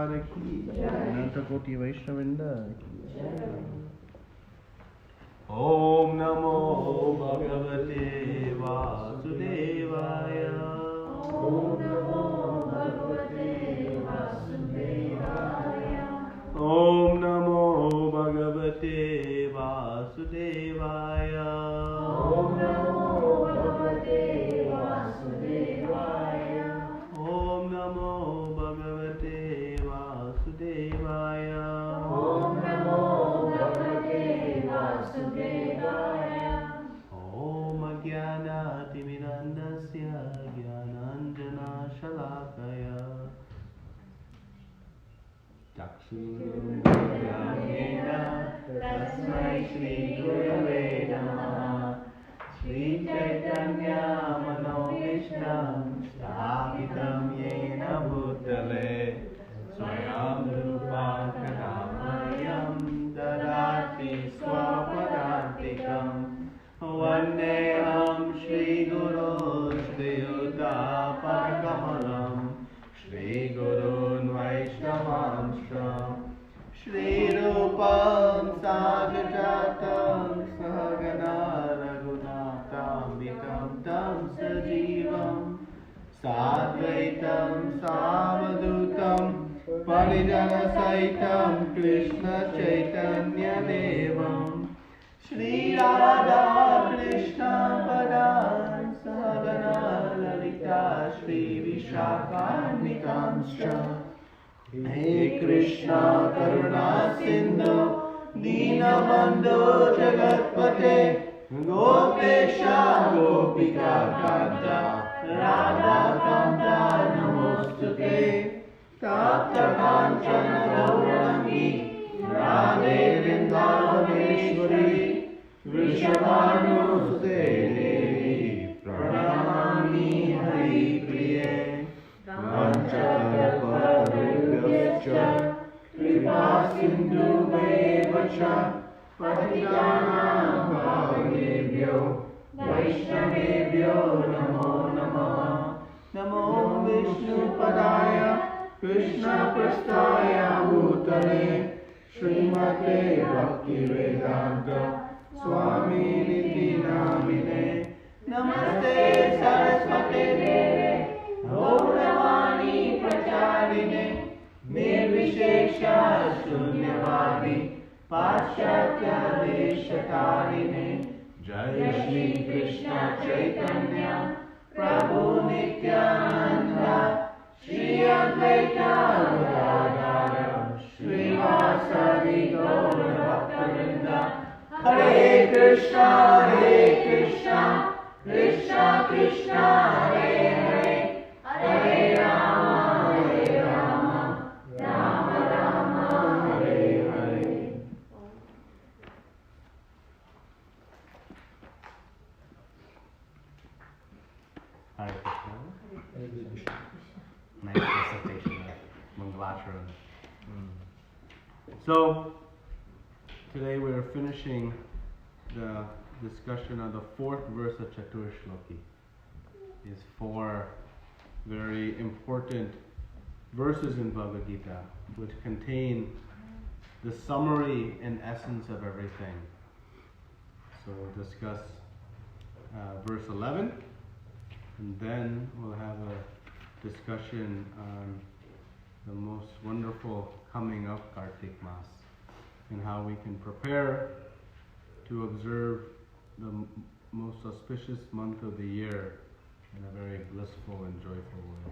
Prabhupada ki Ananta Koti Vaishnavinda ki Om Namo Bhagavate Vasudevaya Om Namo Bhagavate Vasudevaya Om Namo Bhagavate Vasudevaya Om Namo Bhagavate Vasudevaya Om Namo Bhagavate Vasudevaya Om Namo Bhagavate Vasudevaya Om Ajnana-timirandasya Jnananjana-shalakaya Chakshurunmilitanena Tasmai Shri Gurave Namaha Shri Chaitanya Manovishnam Sthapitam Yena Bhutale Swayam Rupa Kadamayam Dadati Swapadantikam Vandeham Shri Guru Shri Yuta Paragamalam Shri Gurun Vaishnavamshram Shri Rupam Sahajatam Sahagana Raghunatam Vitam Tam Sajivam Sadvaitam Savadutam Parijana Saitam Krishna Chaitanya Devam Shri Radha Krishna Padan Sahagana Lalita Shri Vishakhanvitamscha He Krishna Karuna Sindhu Dinabandhu Jagatpate Gopesha Gopika Kanta Radha Kanta Namostute Tapta Kanchana Gaurangi Radhe Vrindaveshwari Vrishabhanu Devi Pranamami Hari Priye Vanchakalpatarubhyascha Kripa Sindhu Mevacha Patitanam Bhavanebhyo Vaishnavebhyo Namo Namaha Namo Vishnu Padaya Krishna Prasthaya Bhutale Srimate Bhaktivedanta Swami Niti Namine Namaste Saraswate Deve Gauravani Pracharine Nirvishesha Shunyavadi Paschatya Deshatarine Jai Shri Krishna Chaitanya Prabhu Nityananda Shri Advaita Gadadhara Srivasadi Gaura Bhaktavinda Hare Krishna Krishna Krishna Hare Hare Hare Rama Rama Rama Hare Hare. Hare Krishna. Nice recitation of Mangalachara. So, today we are finishing the discussion of the fourth verse of Chatur Shloki. These four very important verses in Bhagavad Gita, which contain the summary and essence of everything. So we'll discuss verse 11, and then we'll have a discussion on the most wonderful coming of Kartik Mas and how we can prepare to observe the most auspicious month of the year in a very blissful and joyful way.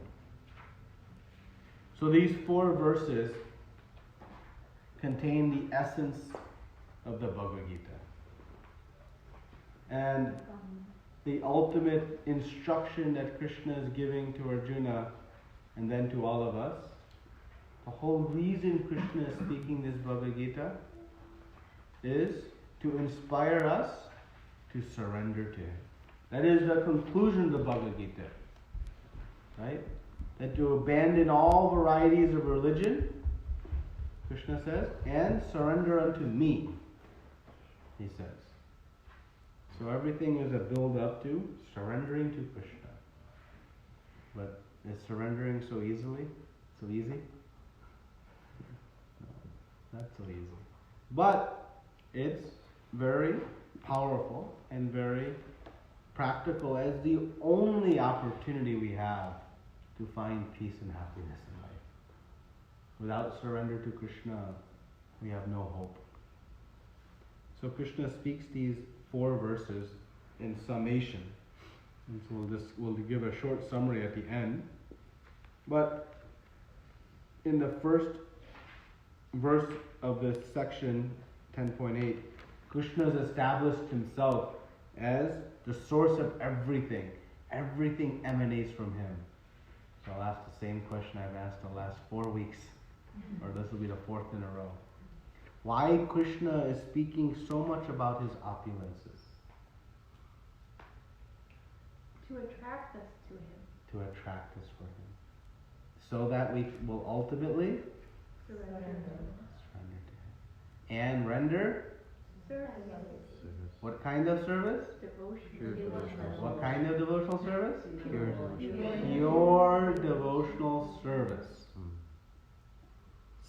So these four verses contain the essence of the Bhagavad Gita and the ultimate instruction that Krishna is giving to Arjuna and then to all of us. The whole reason Krishna is speaking this Bhagavad Gita is to inspire us to surrender to Him. That is the conclusion of the Bhagavad Gita. Right? That to abandon all varieties of religion, Krishna says, and surrender unto me, He says. So everything is a build-up to surrendering to Krishna. But is surrendering so easy? so easy. But it's very powerful and very practical as the only opportunity we have to find peace and happiness in life. Without surrender to Krishna, we have no hope. So Krishna speaks these 4 verses in summation. And so we'll give a short summary at the end. But in the first verse of this section, 10.8, Krishna has established himself as the source of everything. Everything emanates from him. So I'll ask the same question I've asked the last 4 weeks, or this will be the 4th in a row. Why Krishna is speaking so much about his opulences? To attract us to him. To attract us for him. So that we will ultimately Surrender. surrender to him. And render Service. what kind of service? Devotion. What kind of devotional service? Pure. Pure devotional service.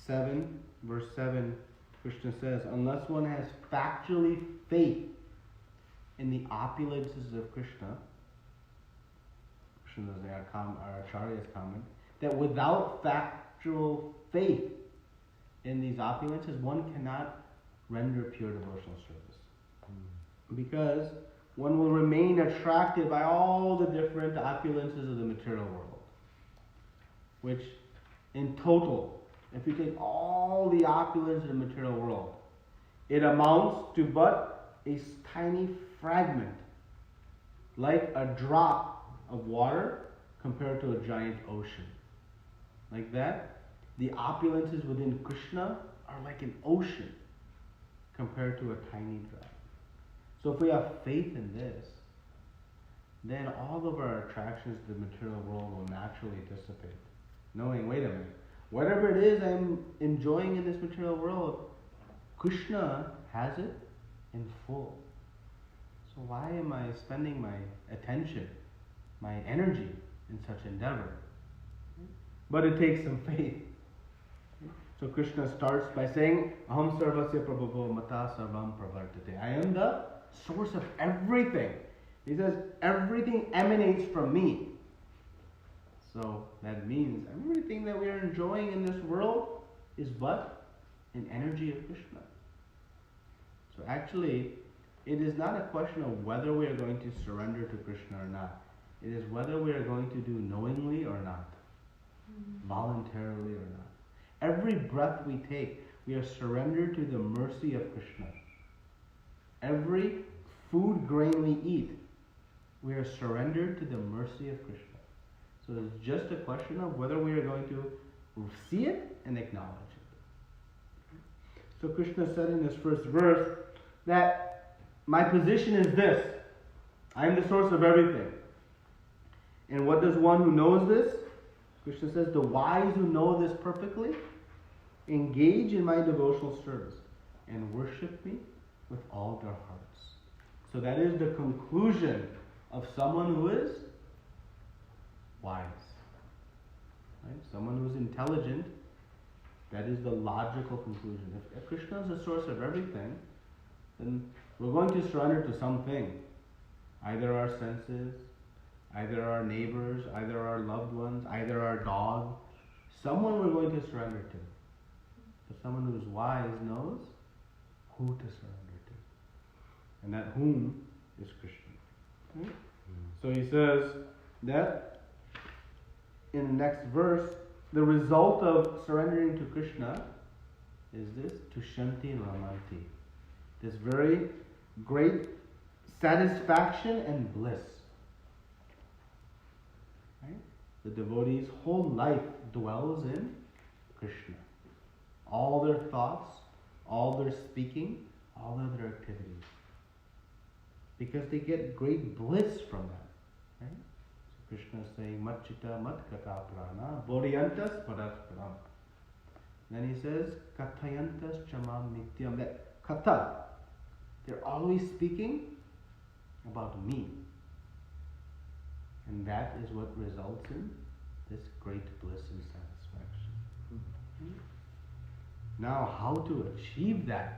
7, verse 7, Krishna says, unless one has factually faith in the opulences of Krishna, Krishna doesn't say, our Acharya's comment, that without factual faith in these opulences, one cannot render pure devotional service. Because one will remain attracted by all the different opulences of the material world. Which, in total, if you take all the opulence of the material world, it amounts to but a tiny fragment, like a drop of water compared to a giant ocean. Like that, the opulences within Krishna are like an ocean compared to a tiny drop. So if we have faith in this, then all of our attractions to the material world will naturally dissipate. Knowing, wait a minute, whatever it is I'm enjoying in this material world, Krishna has it in full. So why am I spending my attention, my energy in such endeavor? But it takes some faith. So Krishna starts by saying, Aham sarvasya prabhavo mata sarvam pravartate. I am the source of everything. He says, everything emanates from me. So that means everything that we are enjoying in this world is but an energy of Krishna. So actually, it is not a question of whether we are going to surrender to Krishna or not. It is whether we are going to do knowingly or not, voluntarily or not. Every breath we take, we are surrendered to the mercy of Krishna. Every food grain we eat, we are surrendered to the mercy of Krishna. So it's just a question of whether we are going to see it and acknowledge it. So Krishna said in this first verse that my position is this. I am the source of everything. And what does one who knows this? Krishna says, the wise who know this perfectly engage in my devotional service and worship me with all their hearts. So that is the conclusion of someone who is wise. Right? Someone who is intelligent, that is the logical conclusion. If Krishna is the source of everything, then we're going to surrender to something. Either our senses, either our neighbors, either our loved ones, either our dog. Someone we're going to surrender to. But someone who is wise knows who to surrender to. And that whom is Krishna. Right? So he says that in the next verse, the result of surrendering to Krishna is this, Tushanti Ramanti. This very great satisfaction and bliss. Right? The devotee's whole life dwells in Krishna. All their thoughts, all their speaking, all of their activities. Because they get great bliss from that. Right? So Krishna is saying, Machita mat kata prana, bodhiyantas parasparam. Then he says, Kathayantas chamam nityam. That kata, they're always speaking about me. And that is what results in this great bliss and satisfaction. Now, how to achieve that?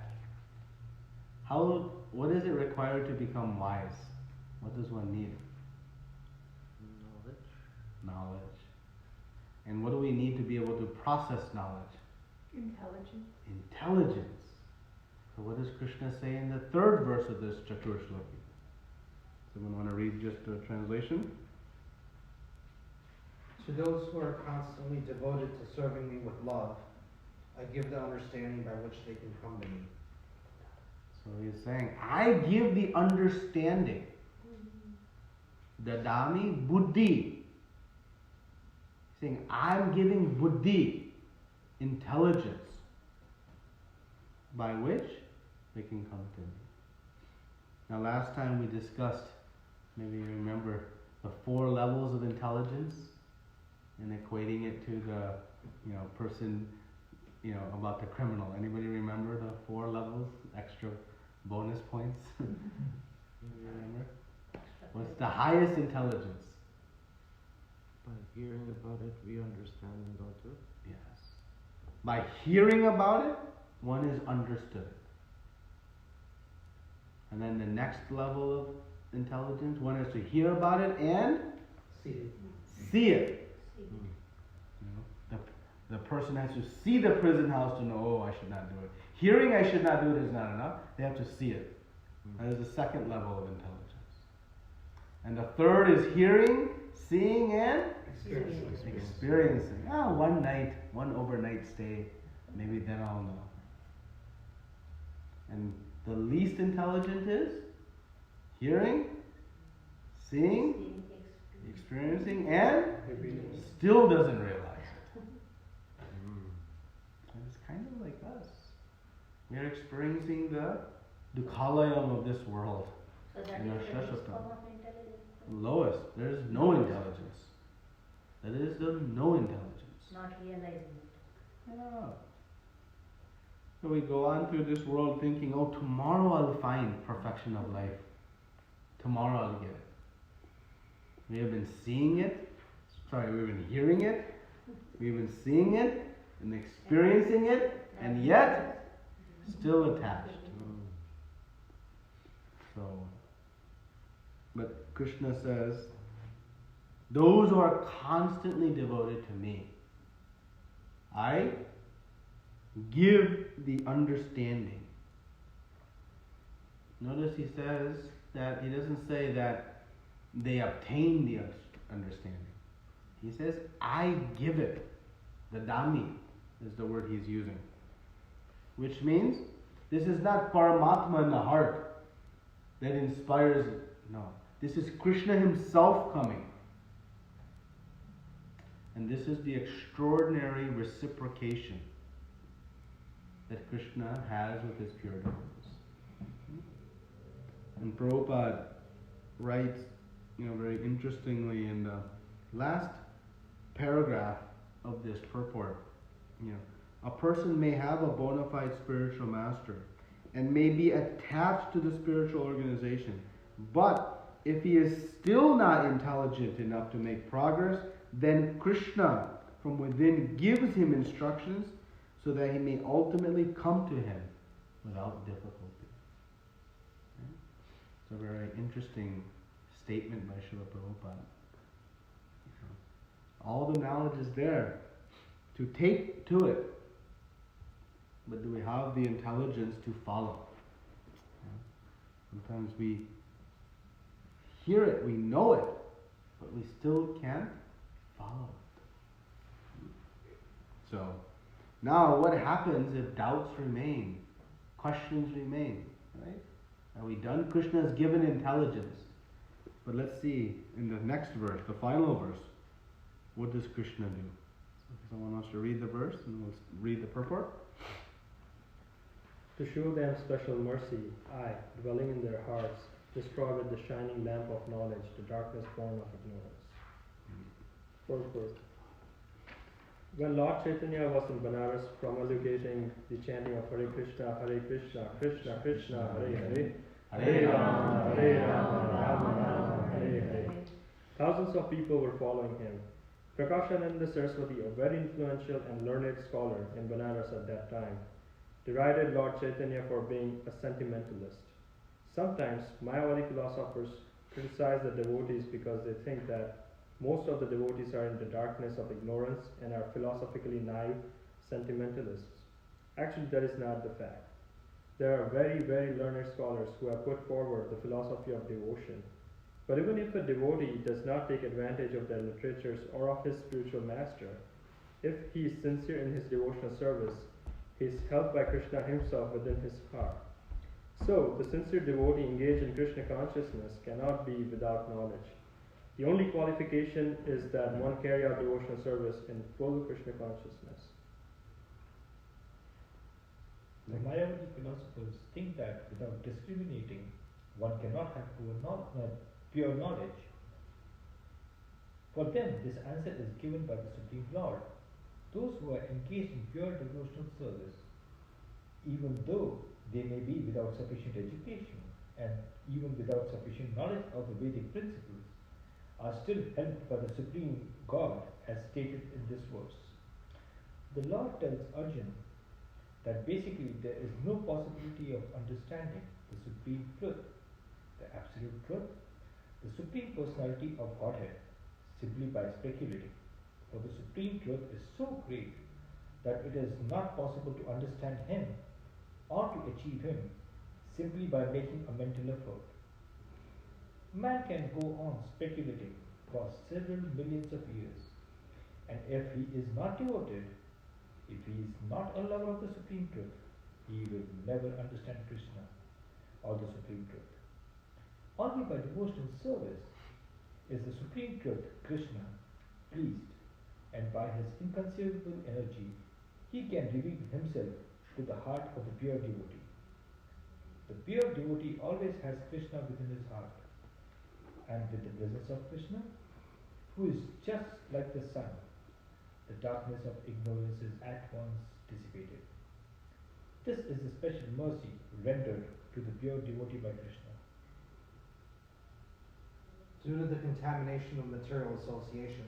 What is it required to become wise? What does one need? Knowledge. And what do we need to be able to process knowledge? Intelligence. So what does Krishna say in the third verse of this Chatur Shloki? Someone want to read just the translation? To those who are constantly devoted to serving me with love, I give the understanding by which they can come to me. So he's saying, I give the understanding. Dadami buddhi. He's saying, I'm giving buddhi, intelligence, by which they can come to me. Now last time we discussed, maybe you remember, the 4 levels of intelligence and equating it to the, person, about the criminal. Anybody remember the 4 levels, extra bonus points? You remember? What's the highest intelligence? By hearing about it, we understand and don't do it. Yes. By hearing about it, one is understood. And then the next level of intelligence, one has to hear about it and see it. The person has to see the prison house to know, oh, I should not do it. Hearing I should not do it is not enough. They have to see it. That is the second level of intelligence. And the third is hearing, seeing, and experiencing. One overnight stay, maybe then I'll know. And the least intelligent is hearing, seeing, experiencing, and still doesn't realize it. And it's kind of like us. We are experiencing the dukhalayam of this world. So that in our is the least shashatam. form of intelligence. Lowest. There is no intelligence. That is the no intelligence. Not realizing it. Yeah. So we go on through this world thinking, oh, tomorrow I'll find perfection of life. Tomorrow I'll get it. We have been seeing it. We've been hearing it. We've been seeing it and experiencing it, and yet still attached. So, but Krishna says, those who are constantly devoted to me, I give the understanding. Notice he says that he doesn't say that they obtain the understanding. He says, I give it. The dami is the word he's using. Which means, this is not Paramatma in the heart that inspires it. No. This is Krishna himself coming. And this is the extraordinary reciprocation that Krishna has with his pure devotees. And Prabhupada writes, very interestingly in the last paragraph of this purport, a person may have a bona fide spiritual master and may be attached to the spiritual organization, but if he is still not intelligent enough to make progress, then Krishna from within gives him instructions so that he may ultimately come to him without difficulty. Okay? It's a very interesting statement by Srila Prabhupada. All the knowledge is there to take to it, but do we have the intelligence to follow? Sometimes we hear it, we know it, but we still can't follow it. So, now what happens if doubts remain, questions remain, right? Are we done? Krishna has given intelligence. But let's see, in the next verse, the final verse, what does Krishna do? So if someone wants to read the verse, and we'll read the purport. To show them special mercy, I, dwelling in their hearts, destroy with the shining lamp of knowledge the darkness born of ignorance. Purport. When Lord Chaitanya was in Banaras promulgating the chanting of Hare Krishna, Krishna Krishna, Hare Hare, Hare Rama, Rama Rama, Hare Hare, thousands of people were following him. Prakashananda Saraswati, a very influential and learned scholar in Banaras at that time, derided Lord Chaitanya for being a sentimentalist. Sometimes Mayavadi philosophers criticize the devotees because they think that most of the devotees are in the darkness of ignorance and are philosophically naive sentimentalists. Actually, that is not the fact. There are very, very learned scholars who have put forward the philosophy of devotion. But even if a devotee does not take advantage of their literatures or of his spiritual master, if he is sincere in his devotional service, he is helped by Krishna himself within his heart. So, the sincere devotee engaged in Krishna consciousness cannot be without knowledge. The only qualification is that one carry out devotional service in full Krishna consciousness. The Mayavadi philosophers think that without discriminating, one cannot have pure knowledge. For them, this answer is given by the Supreme Lord. Those who are engaged in pure devotional service, even though they may be without sufficient education and even without sufficient knowledge of the Vedic principles, are still helped by the Supreme God as stated in this verse. The Lord tells Arjuna that basically there is no possibility of understanding the Supreme Truth, the Absolute Truth, the Supreme Personality of Godhead, simply by speculating. For the Supreme Truth is so great that it is not possible to understand Him or to achieve Him simply by making a mental effort. Man can go on speculating for several millions of years, and if he is not devoted, if he is not a lover of the Supreme Truth, he will never understand Krishna or the Supreme Truth. Only by devotional service is the Supreme Truth, Krishna, pleased, and by his inconceivable energy, he can reveal himself to the heart of the pure devotee. The pure devotee always has Krishna within his heart, and with the presence of Krishna, who is just like the sun, the darkness of ignorance is at once dissipated. This is the special mercy rendered to the pure devotee by Krishna. Due to the contamination of material association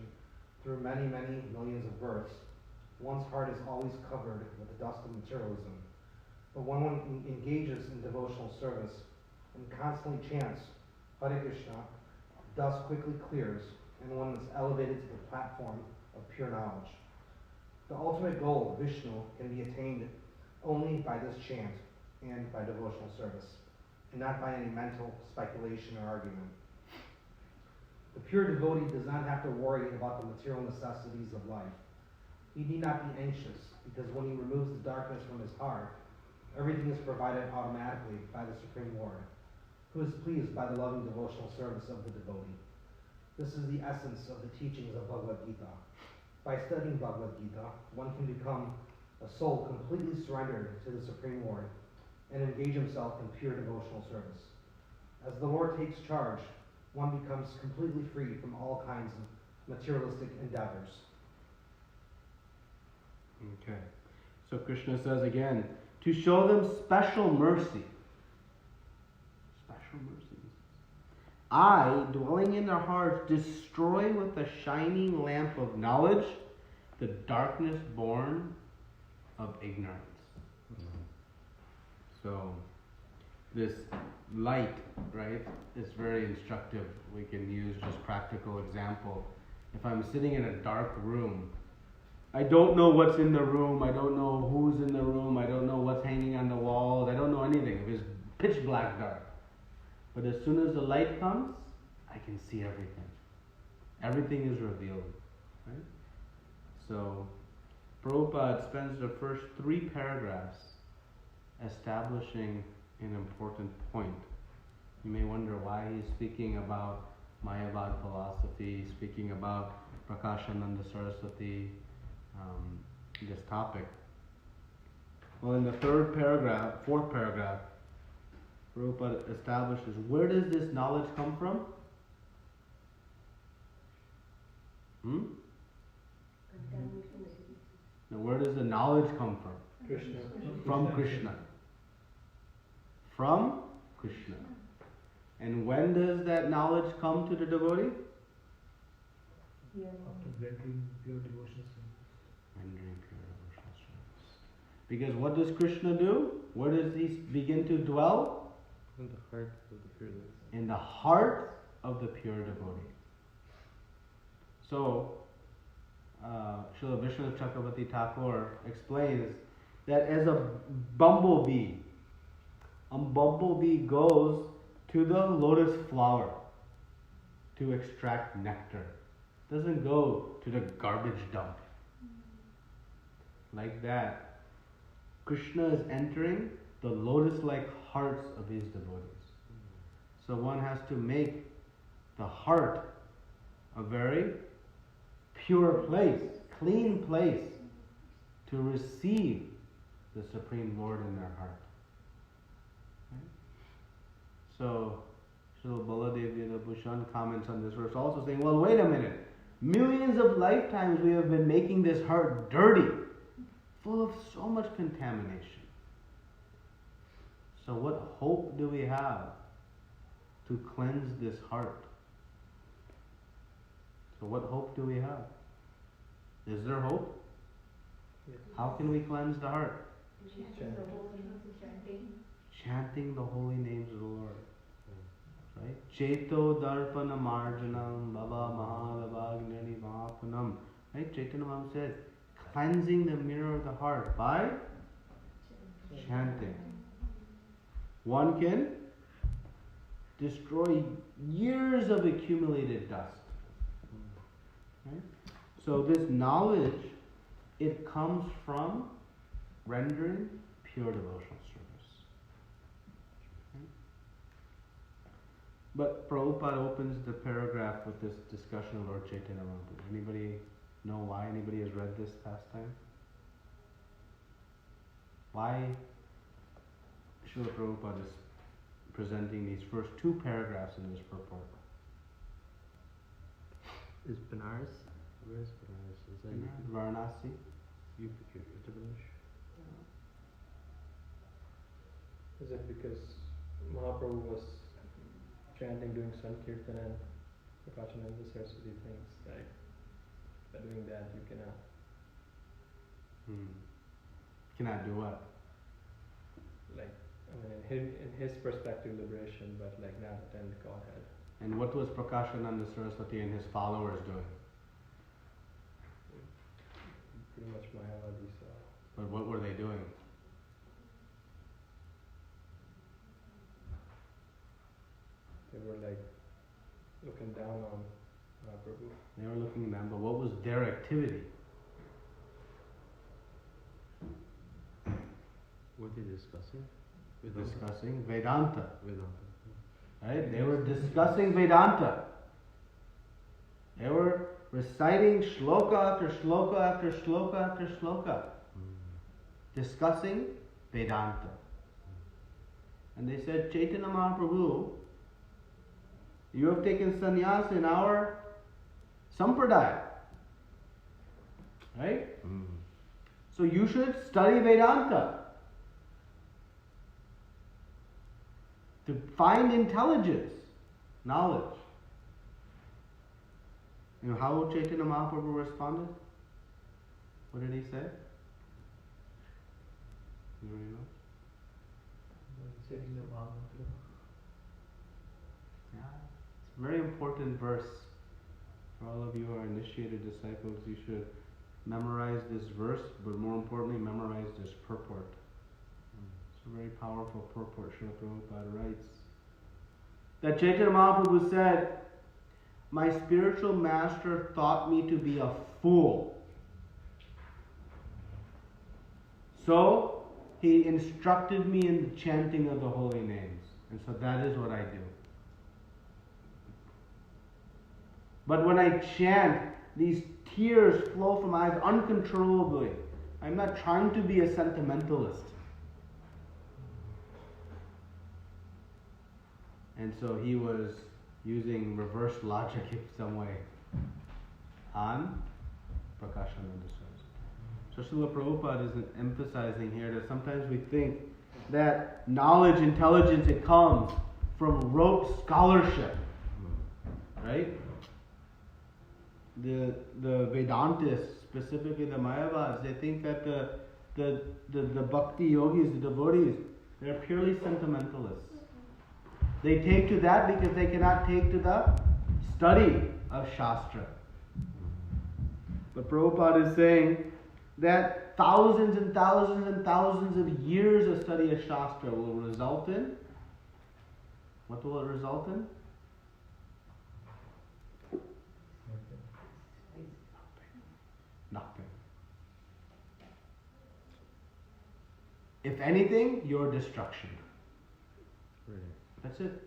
through many, many millions of births, one's heart is always covered with the dust of materialism. But when one engages in devotional service and constantly chants Hare Krishna, the dust quickly clears and one is elevated to the platform of pure knowledge. The ultimate goal of Vishnu can be attained only by this chant and by devotional service, and not by any mental speculation or argument. The pure devotee does not have to worry about the material necessities of life. He need not be anxious, because when he removes the darkness from his heart, everything is provided automatically by the Supreme Lord, who is pleased by the loving devotional service of the devotee. This is the essence of the teachings of Bhagavad Gita. By studying Bhagavad Gita, one can become a soul completely surrendered to the Supreme Lord and engage himself in pure devotional service. As the Lord takes charge, one becomes completely free from all kinds of materialistic endeavors. Okay. So Krishna says again, to show them special mercy. Special mercy. I, dwelling in their hearts, destroy with a shining lamp of knowledge the darkness born of ignorance. So, this light, right, is very instructive. We can use just practical example. If I'm sitting in a dark room, I don't know what's in the room, I don't know who's in the room, I don't know what's hanging on the walls, I don't know anything. If it's pitch black dark. But as soon as the light comes, I can see everything. Everything is revealed. Right? So, Prabhupada spends the first 3 paragraphs establishing an important point. You may wonder why he's speaking about Mayavad philosophy, speaking about Prakashananda Saraswati, this topic. Well, in the 4th paragraph, Prabhupada establishes, where does this knowledge come from? Now, where does the knowledge come from? Krishna. From Krishna. From Krishna. And when does that knowledge come to the devotee? After rendering pure devotional service. Rendering pure devotional service. Because what does Krishna do? Where does he begin to dwell? In the heart of the pure devotee. In the heart of the pure devotee. So, Srila Vishnu Chakravarti Thakur explains that as a bumblebee goes to the lotus flower to extract nectar. Doesn't go to the garbage dump. Like that, Krishna is entering the lotus-like hearts of his devotees. So one has to make the heart a very pure place, clean place to receive the Supreme Lord in their heart. Okay? So, Srila Baladev Yadabhushan comments on this verse also saying, well, wait a minute. Millions of lifetimes we have been making this heart dirty, full of so much contamination. So what hope do we have to cleanse this heart? So what hope do we have? Is there hope? Yes. How can we cleanse the heart? Chanting. Chanting the holy names of the Lord. Right? Cheto darpana marjanam baba mahalavagni mahapunam. Right? Chaitanya Mahaprabhu said, cleansing the mirror of the heart by chanting. One can destroy years of accumulated dust. Right? So this knowledge, it comes from rendering pure devotional service. Okay? But Prabhupada opens the paragraph with this discussion of Lord Chaitanya Mahaprabhu. Anybody know why? Anybody has read this past time? Why Srila Prabhupada is presenting these first two paragraphs in this purport? Is Benares? Where is Benares? Is that Varanasi? Uttar Pradesh? Is it because Mahaprabhu was chanting, doing Sankirtan and Prakashananda Saraswati things, like by doing that you cannot Cannot do what? like, I mean in his perspective liberation, but like not attend Godhead. And what was Prakashananda Saraswati and his followers doing? Pretty much Mayavadi, so But what were they doing? they were like looking down on Mahaprabhu. They were looking down, but what was their activity? What are they discussing? Discussing Vedanta. Vedanta. Right? They were discussing Vedanta. They were reciting shloka after shloka after shloka after shloka. Discussing Vedanta. And they said, Chaitanya Mahaprabhu, you have taken sannyas in our sampradaya. Right? So you should study Vedanta. To find intelligence, knowledge. You know how Chaitanya Mahaprabhu responded? What did he say? Anybody know? Setting the Mahamantra. Yeah, it's a very important verse. For all of you who are initiated disciples, you should memorize this verse, but more importantly, memorize this purport. It's a very powerful purport. Srila Prabhupada writes that Chaitanya Mahaprabhu said, my spiritual master thought me to be a fool. So he instructed me in the chanting of the holy names. And so that is what I do. But when I chant, these tears flow from my eyes uncontrollably. I'm not trying to be a sentimentalist. And so he was using reverse logic in some way on Prakashananda Saraswati. So Srila Prabhupada is emphasizing here that sometimes we think that knowledge, intelligence, it comes from rote scholarship. Right? the Vedantists, specifically the Mayavads, they think that the bhakti yogis, the devotees, they're purely sentimentalists. They take to that because they cannot take to the study of Shastra. But Prabhupada is saying that thousands and thousands and thousands of years of study of Shastra will result in, what will it result in? Nothing. If anything, your destruction. Right. That's it.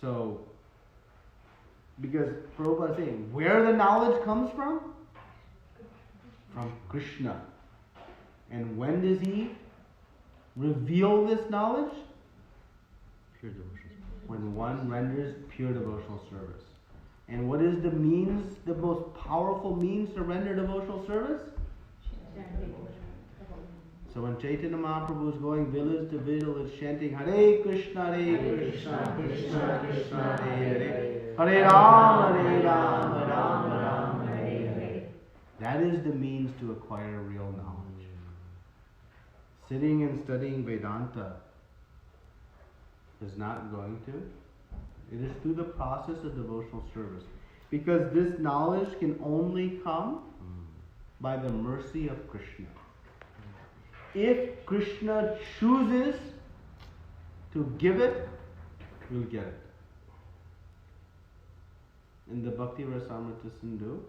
So, because Prabhupada is saying, where the knowledge comes from? From Krishna. And when does he reveal this knowledge? Pure devotion. When one renders pure devotional service. And what is the means, the most powerful means to render devotional service? So when Chaitanya Mahaprabhu is going village to village chanting Hare Krishna, Krishna Krishna, Hare Hare, Hare Ram, Ram Ram, Hare Hare. That is the means to acquire real knowledge. Sitting and studying Vedanta is not going to. It is through the process of devotional service. Because this knowledge can only come by the mercy of Krishna. If Krishna chooses to give it, we'll get it. In the Bhakti Rasamrita Sindhu,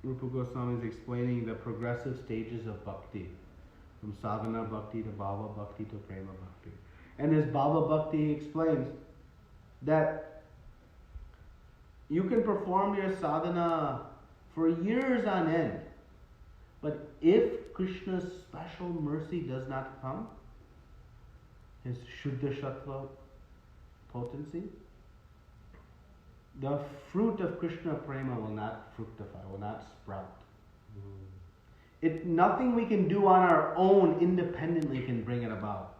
Rupa Goswami is explaining the progressive stages of bhakti, from sadhana bhakti to bhava bhakti to prema bhakti. And as bhava bhakti explains that you can perform your sadhana for years on end, but if Krishna's special mercy does not come, his Shuddha Sattva potency, the fruit of Krishna prema will not fructify, will not sprout. Nothing we can do on our own independently can bring it about.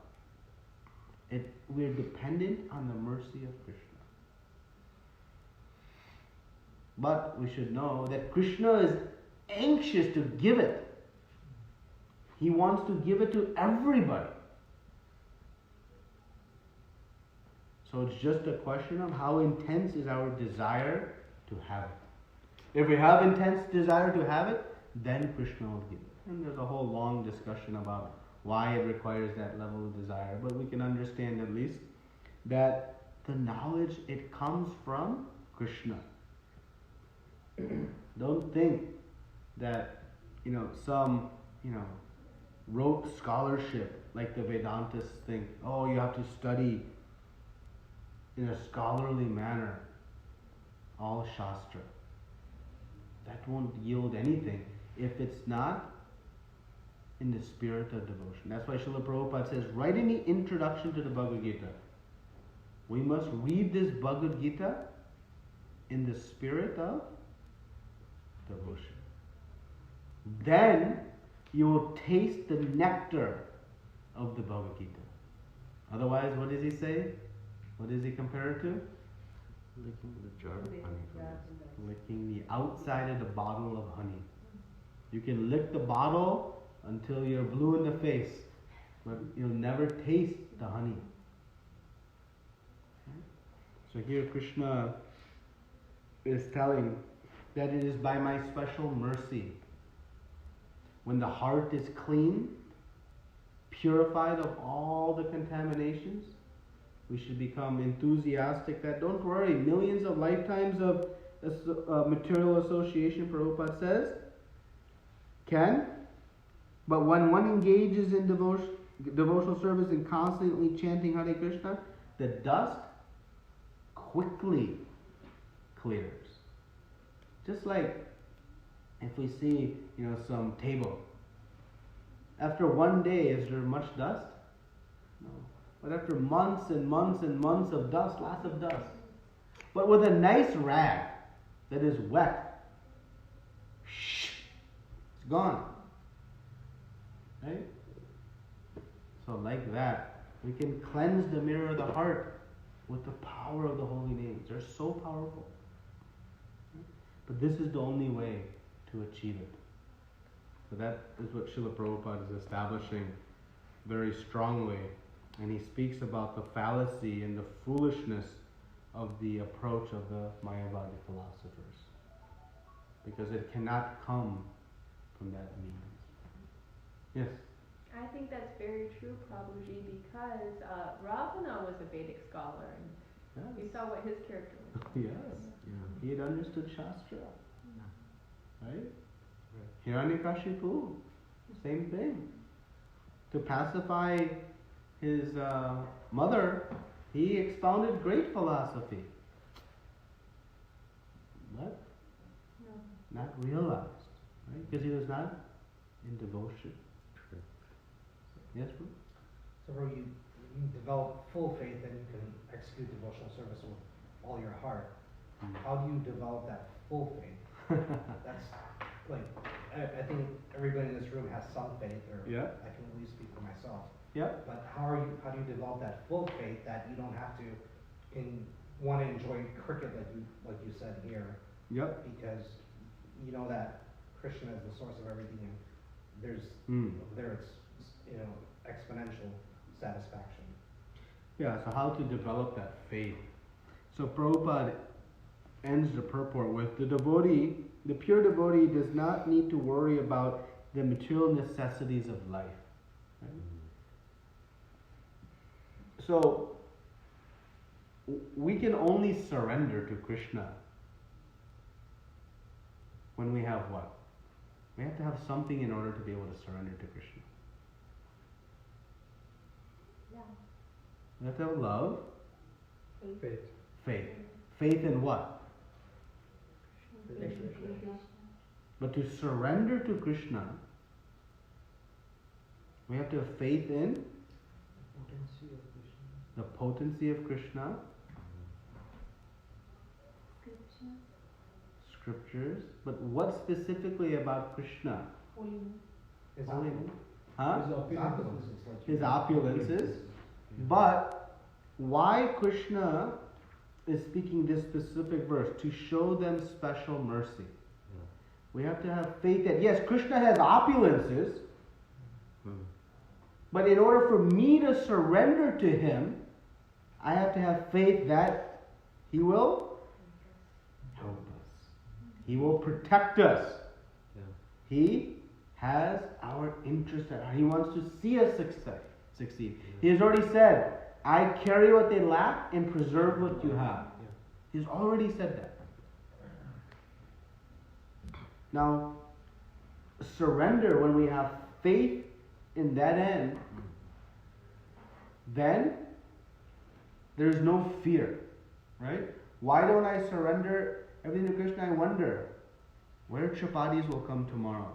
We're dependent on the mercy of Krishna. But we should know that Krishna is anxious to give it. He wants to give it to everybody. So it's just a question of how intense is our desire to have it. If we have intense desire to have it, then Krishna will give it. And there's a whole long discussion about why it requires that level of desire. But we can understand at least that the knowledge, it comes from Krishna. Don't think that, some, rote scholarship like the Vedantists think, you have to study in a scholarly manner all Shastra. That won't yield anything if it's not in the spirit of devotion. That's why Srila Prabhupada says right in the introduction to the Bhagavad Gita, we must read this Bhagavad Gita in the spirit of devotion. Then you will taste the nectar of the Bhagavad Gita. Otherwise, what does he say? What does he compare it to? Licking the jar of honey. Licking the outside of the bottle of honey. You can lick the bottle until you're blue in the face, but you'll never taste the honey. So here Krishna is telling that it is by my special mercy, when the heart is clean, purified of all the contaminations, we should become enthusiastic that, don't worry, millions of lifetimes of material association, Prabhupada says, but when one engages in devotional service and constantly chanting Hare Krishna, the dust quickly clears. Just like if we see, some table. After one day, is there much dust? No. But after months and months and months of dust, lots of dust. But with a nice rag that is wet, it's gone. Right? So like that, we can cleanse the mirror of the heart with the power of the holy names. They're so powerful. But this is the only way to achieve it. So that is what Srila Prabhupada is establishing very strongly. And he speaks about the fallacy and the foolishness of the approach of the Mayavadi philosophers. Because it cannot come from that means. Yes? I think that's very true, Prabhuji, because Ravana was a Vedic scholar, and you Yes. saw what his character was. Yes. Yeah. He had understood Shastra. Right? Hiranyakashipu, same thing. To pacify his mother, he expounded great philosophy. But No. not realized, right? Because he was not in devotion. Yes, bro? So bro, you develop full faith and you can execute devotional service with all your heart. How do you develop that full faith? That's like, I think everybody in this room has some faith, or Yeah. I can at least speak for myself. Yep. But how do you develop that full faith that you don't have to want to enjoy cricket like you said here, Yep. because you know that Krishna is the source of everything, and there's exponential satisfaction. Yeah, so how to develop that faith. So Prabhupada ends the purport with the devotee, the pure devotee does not need to worry about the material necessities of life. Right? So we can only surrender to Krishna when we have what? We have to have something in order to be able to surrender to Krishna. Yeah. We have to have love, Faith. faith. Faith in what? Krishna. But to surrender to Krishna, we have to have faith in the potency of Krishna, scriptures. But what specifically about Krishna? His Holiness. Huh? His opulence is like His opulences. But why Krishna is speaking this specific verse? To show them special mercy. We have to have faith that, yes, Krishna has opulences, but in order for me to surrender to him, I have to have faith that he will help us. He will protect us. Yeah. He has our interest at heart. He wants to see us succeed. He has already said, I carry what they lack and preserve what you have. He's already said that. Now, surrender, when we have faith in that end, then there's no fear, right? Why don't I surrender everything to Krishna? I wonder where chapatis will come tomorrow.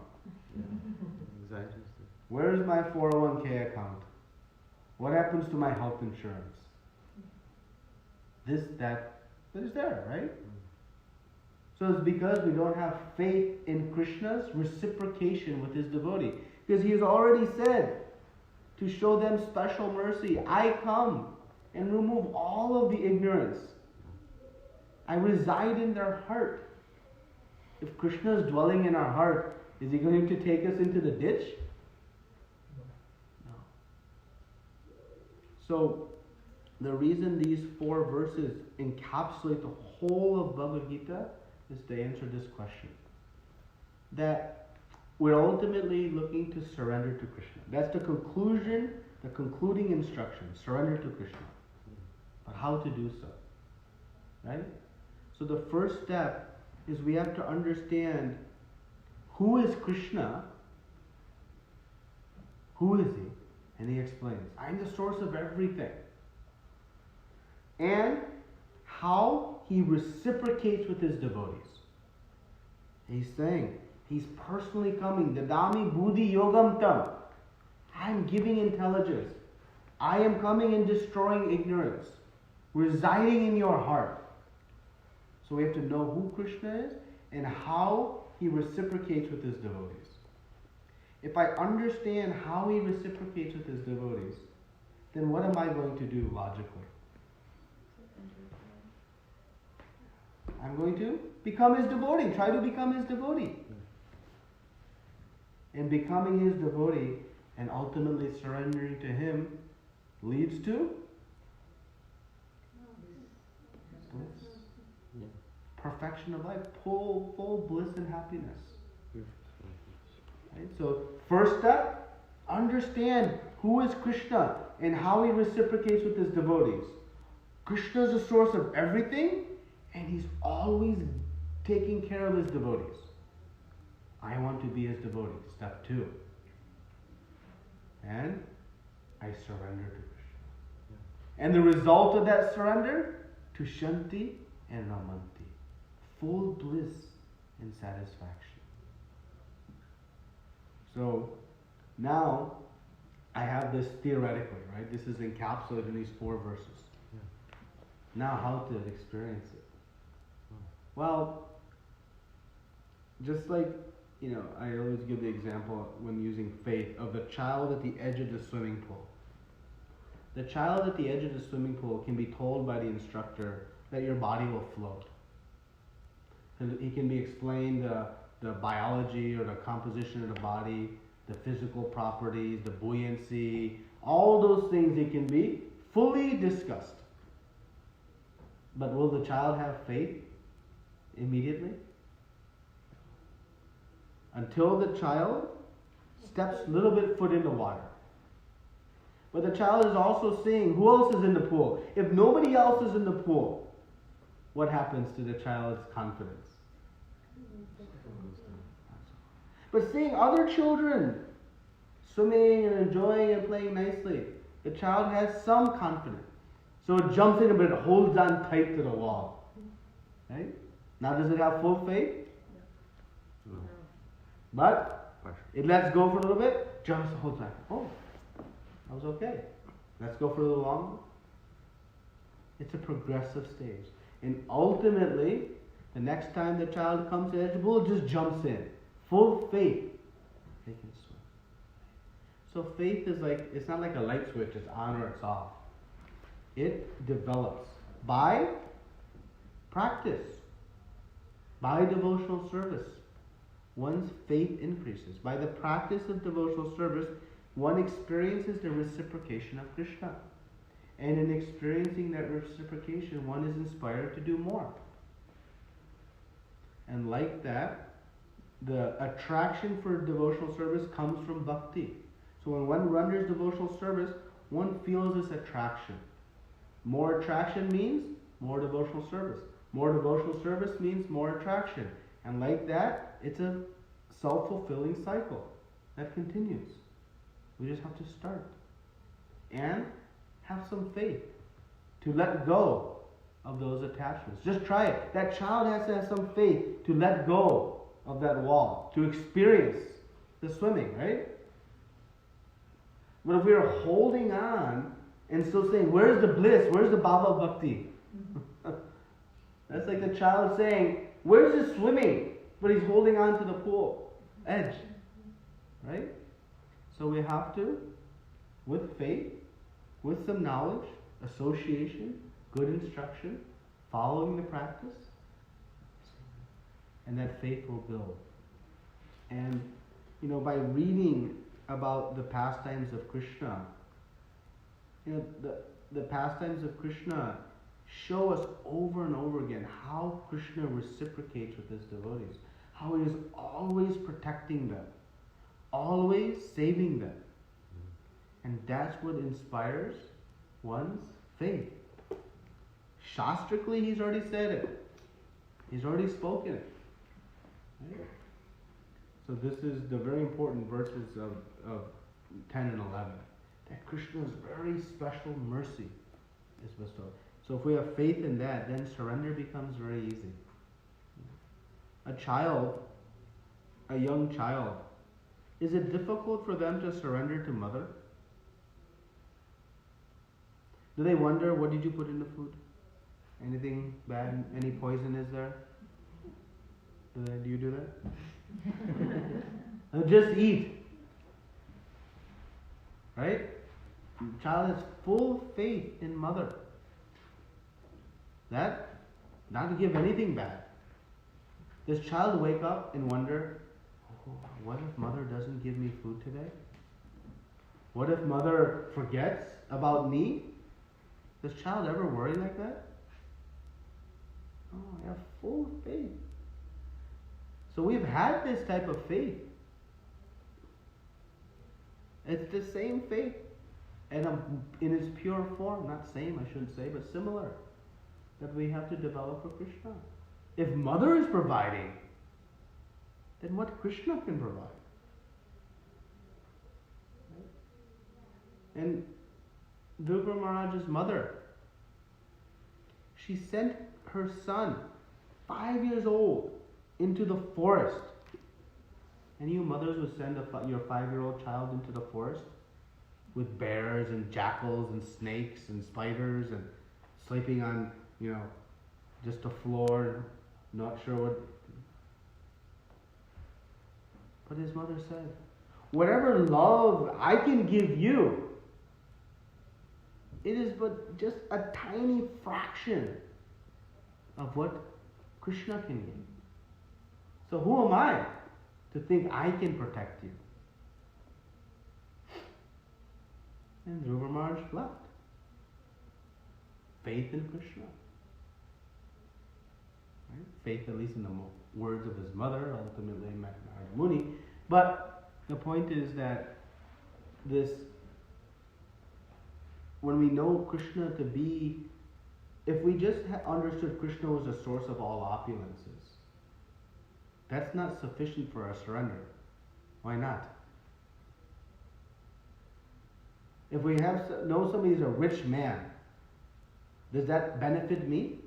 Anxiety. Where's my 401k account? What happens to my health insurance? This, that is there, right? So it's because we don't have faith in Krishna's reciprocation with his devotee. Because he has already said, to show them special mercy, I come and remove all of the ignorance. I reside in their heart. If Krishna is dwelling in our heart, is he going to take us into the ditch? No. So, the reason these 4 verses encapsulate the whole of Bhagavad Gita is to answer this question. That we're ultimately looking to surrender to Krishna. That's the conclusion, the concluding instruction. Surrender to Krishna. But how to do so? Right? So the first step is we have to understand who is Krishna. Who is he? And he explains, I'm the source of everything. And how he reciprocates with his devotees. He's saying, he's personally coming. Dadami buddhi yogam tam. I'm giving intelligence. I am coming and destroying ignorance. Residing in your heart. So we have to know who Krishna is and how he reciprocates with his devotees. If I understand how he reciprocates with his devotees, then what am I going to do logically? I'm going to become his devotee. Try to become his devotee. And becoming his devotee and ultimately surrendering to him leads to bliss. Yeah. Perfection of life. Full bliss and happiness. Right? So, first step, understand who is Krishna and how he reciprocates with his devotees. Krishna is the source of everything, and he's always taking care of his devotees. I want to be his devotee. Step 2. And I surrender to Krishna. And the result of that surrender, Tushanti and Ramanti. Full bliss and satisfaction. So now I have this theoretically, right? This is encapsulated in these 4 verses. Yeah. Now how to experience it? Well, just like, I always give the example when using faith of the child at the edge of the swimming pool. The child at the edge of the swimming pool can be told by the instructor that your body will float. And he can be explained the biology or the composition of the body, the physical properties, the buoyancy, all those things it can be fully discussed. But will the child have faith immediately? Until the child steps a little bit foot in the water. But the child is also seeing who else is in the pool. If nobody else is in the pool, what happens to the child's confidence? But seeing other children swimming and enjoying and playing nicely, the child has some confidence. So it jumps in, but it holds on tight to the wall. Right? Now does it have full faith? No. But it lets go for a little bit, jumps, holds on. Oh, that was okay. Let's go for a little longer. It's a progressive stage. And ultimately, the next time the child comes to the edge of the pool, it just jumps in. Full faith. They can swim. So faith is like, it's not like a light switch, it's on or it's off. It develops by practice, by devotional service. One's faith increases. By the practice of devotional service, one experiences the reciprocation of Krishna. And in experiencing that reciprocation, one is inspired to do more. And like that, the attraction for devotional service comes from bhakti. So when one renders devotional service, one feels this attraction. More attraction means more devotional service. More devotional service means more attraction. And like that, it's a self-fulfilling cycle that continues. We just have to start. And have some faith to let go of those attachments. Just try it. That child has to have some faith to let go of that wall, to experience the swimming, right? But if we are holding on and still saying, where's the bliss? Where's the bhava bhakti? That's like the child saying, where's the swimming? But he's holding on to the pool edge, right? So we have to, with faith, with some knowledge, association, good instruction, following the practice, and that faith will build. And, by reading about the pastimes of Krishna, the pastimes of Krishna show us over and over again how Krishna reciprocates with his devotees, how he is always protecting them, always saving them. And that's what inspires one's faith. Shastrically, he's already said it. He's already spoken it. Right? So this is the very important verses of 10 and 11. That Krishna's very special mercy is bestowed. So if we have faith in that, then surrender becomes very easy. A young child, is it difficult for them to surrender to mother? Do they wonder, what did you put in the food? Anything bad? Any poison is there? Do you do that? Just eat. Right? The child has full faith in mother. That not to give anything bad. Does child wake up and wonder, oh, what if mother doesn't give me food today? What if mother forgets about me? Does child ever worry like that? Oh, I have full faith. So we've had this type of faith. It's the same faith, and in its pure form, not same, I shouldn't say, but similar, that we have to develop for Krishna. If mother is providing, then what Krishna can provide? Right? And Dhruva Maharaj's mother, she sent her son, 5 years old, into the forest. Any of you mothers would send your 5-year-old child into the forest with bears and jackals and snakes and spiders and sleeping on, just a floor, not sure what. But his mother said, whatever love I can give you, it is but just a tiny fraction of what Krishna can give. So who am I to think I can protect you? And Dhruva Maharaj left. Faith in Krishna. Right? Faith, at least in the words of his mother, ultimately met Narada Muni. But the point is that when we know Krishna to be, if we just understood Krishna was the source of all opulences, that's not sufficient for our surrender. Why not? If we know somebody's a rich man, does that benefit me?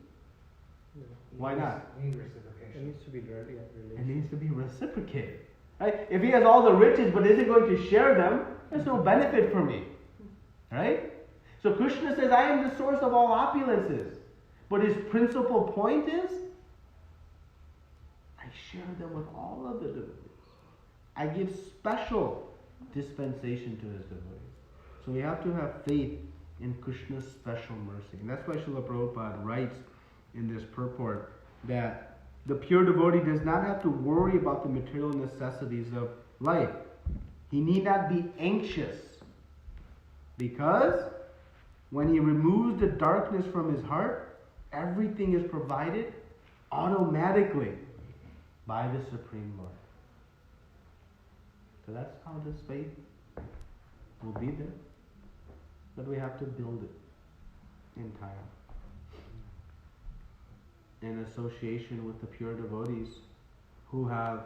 Why not? Need It reciprocation. needs to be related. It needs to be reciprocated. Right? If he has all the riches but isn't going to share them, there's no benefit for me. Right? So Krishna says, I am the source of all opulences. But his principal point is, I share them with all of the devotees. I give special dispensation to his devotees. So we have to have faith in Krishna's special mercy. And that's why Srila Prabhupada writes in this purport that the pure devotee does not have to worry about the material necessities of life. He need not be anxious, because when he removes the darkness from his heart, everything is provided automatically by the Supreme Lord. So that's how this faith will be there. But we have to build it in time. In association with the pure devotees who have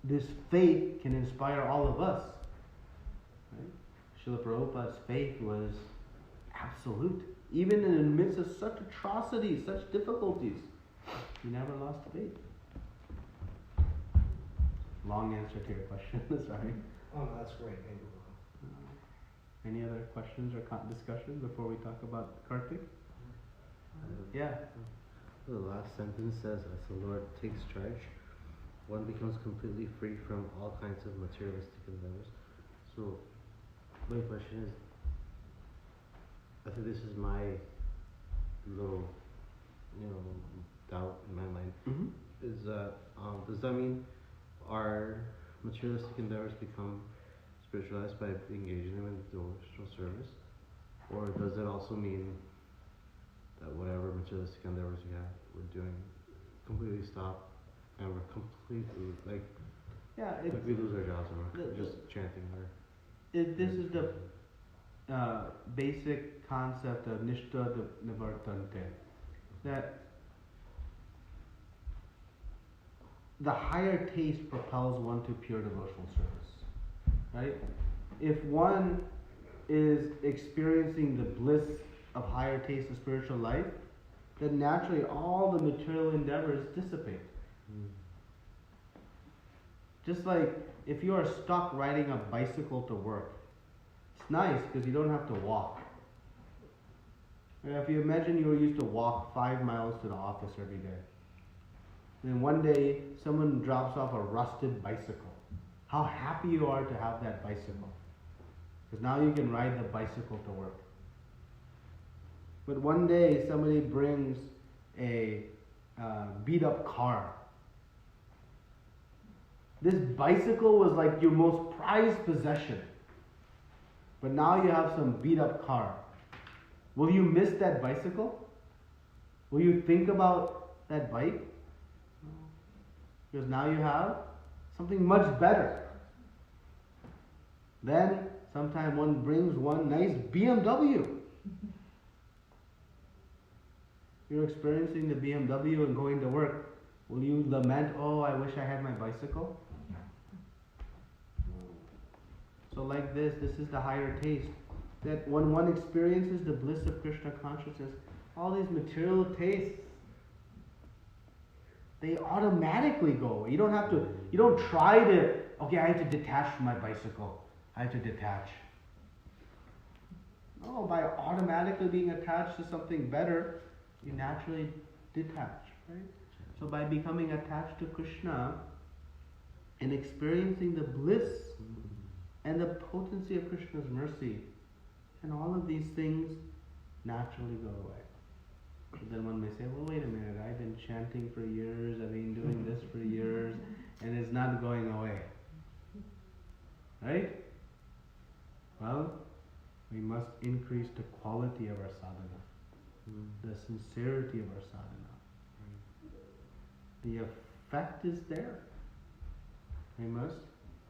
this faith can inspire all of us. Right? Srila Prabhupada's faith was absolute. Even in the midst of such atrocities, such difficulties, he never lost faith. Long answer to your question, sorry. Oh, no, that's great. Thank you. Any other questions or discussion before we talk about Kartik? Yeah. The last sentence says, as the Lord takes charge, one becomes completely free from all kinds of materialistic endeavors. So, my question is, I think this is my little, doubt in my mind, is that, does that mean our materialistic endeavors become spiritualized by engaging them in devotional service? Or does it also mean that whatever materialistic endeavors we're doing, completely stop, and we're completely, like we lose our jobs and we're just chanting This is the basic concept of Nishta Nivartante. That the higher taste propels one to pure devotional service. Right? If one is experiencing the bliss of higher taste of spiritual life, then naturally all the material endeavors dissipate. Just like if you are stuck riding a bicycle to work, it's nice because you don't have to walk. And if you imagine you were used to walk 5 miles to the office every day, and one day someone drops off a rusted bicycle, how happy you are to have that bicycle, because now you can ride the bicycle to work. But one day somebody brings a beat up car. This bicycle was like your most prized possession. But now you have some beat up car. Will you miss that bicycle? Will you think about that bike? No. Because now you have something much better. Then sometime one brings one nice BMW. You're experiencing the BMW and going to work. Will you lament, oh, I wish I had my bicycle? So like this is the higher taste. That when one experiences the bliss of Krishna consciousness, all these material tastes, they automatically go away. You don't try to, okay, I have to detach from my bicycle. I have to detach. No, by automatically being attached to something better, you naturally detach, right? So by becoming attached to Krishna and experiencing the bliss and the potency of Krishna's mercy, and all of these things naturally go away. But then one may say, well, wait a minute, I've been chanting for years, I've been doing this for years, and it's not going away. Right? Well, we must increase the quality of our sadhana, the sincerity of our sadhana. The effect is there. We must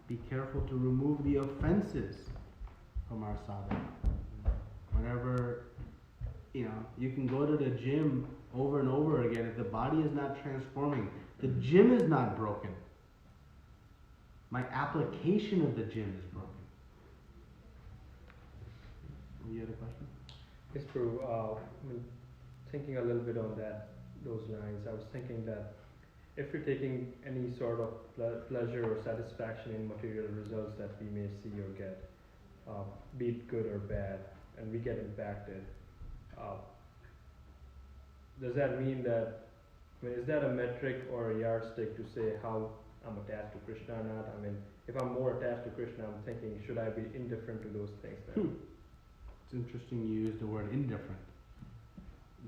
be careful to remove the offenses from our sadhana. Whenever, you can go to the gym over and over again. If the body is not transforming, the gym is not broken. My application of the gym is broken. You had a question? Yes, Prabhu. Thinking a little bit on those lines, I was thinking that if we're taking any sort of pleasure or satisfaction in material results that we may see or get, be it good or bad, and we get impacted, does that mean that, is that a metric or a yardstick to say how I'm attached to Krishna or not? If I'm more attached to Krishna, I'm thinking, should I be indifferent to those things then? It's interesting you use the word indifferent.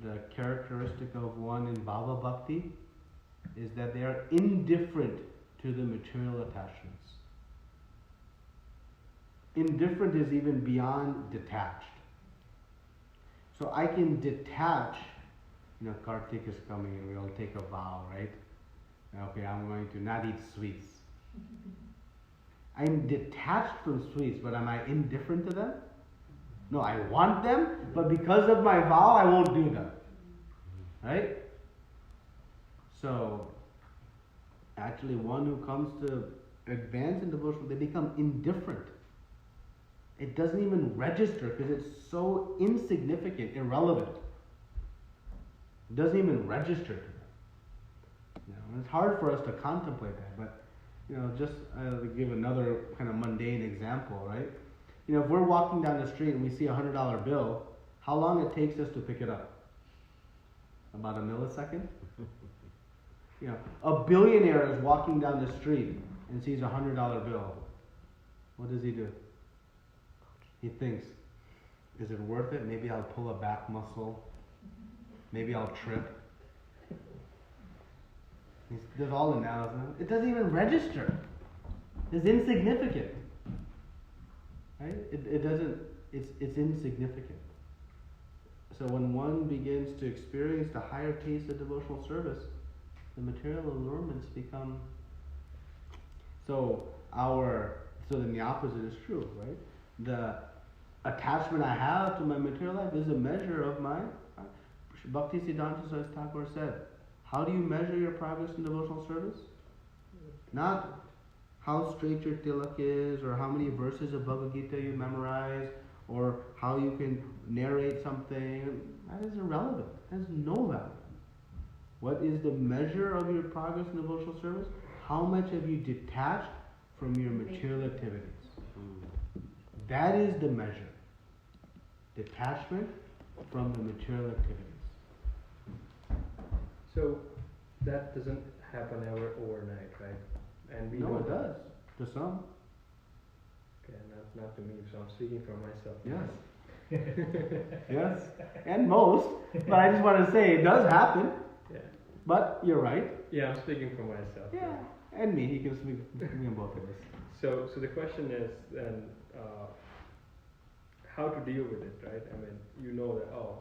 The characteristic of one in Bhava Bhakti is that they are indifferent to the material attachments. Indifferent is even beyond detached. So I can detach, Kartik is coming and we all take a vow, right? Okay, I'm going to not eat sweets. I'm detached from sweets, but am I indifferent to them? No, I want them, but because of my vow, I won't do them. Right? So, actually one who comes to advance in devotion, they become indifferent. It doesn't even register because it's so insignificant, irrelevant. It doesn't even register to them. It's hard for us to contemplate that, but just to give another kind of mundane example, right? If we're walking down the street and we see $100 bill, how long it takes us to pick it up? About a millisecond? A billionaire is walking down the street and sees a $100 bill. What does he do? He thinks, is it worth it? Maybe I'll pull a back muscle. Maybe I'll trip. He does all analysis. It doesn't even register. It's insignificant. Right? It doesn't, it's insignificant. So when one begins to experience the higher taste of devotional service, the material allurements become, so then the opposite is true, right? The attachment I have to my material life is a measure of my, Bhakti Siddhanta Saraswati Thakur said, how do you measure your progress in devotional service? Not how straight your tilak is, or how many verses of Bhagavad Gita you memorize, or how you can narrate something. That is irrelevant. That has no value. What is the measure of your progress in devotional service? How much have you detached from your material activities? That is the measure. Detachment from the material activities. So that doesn't happen ever overnight, right? And No, it does. To some. Okay, not to me, so I'm speaking for myself. Yes. Yes, and most, but I just want to say it does happen. Yeah. But you're right. Yeah, I'm speaking for myself. Yeah, and me. He can speak for me and both of us. So the question is then, how to deal with it, right? I mean, you know that, oh,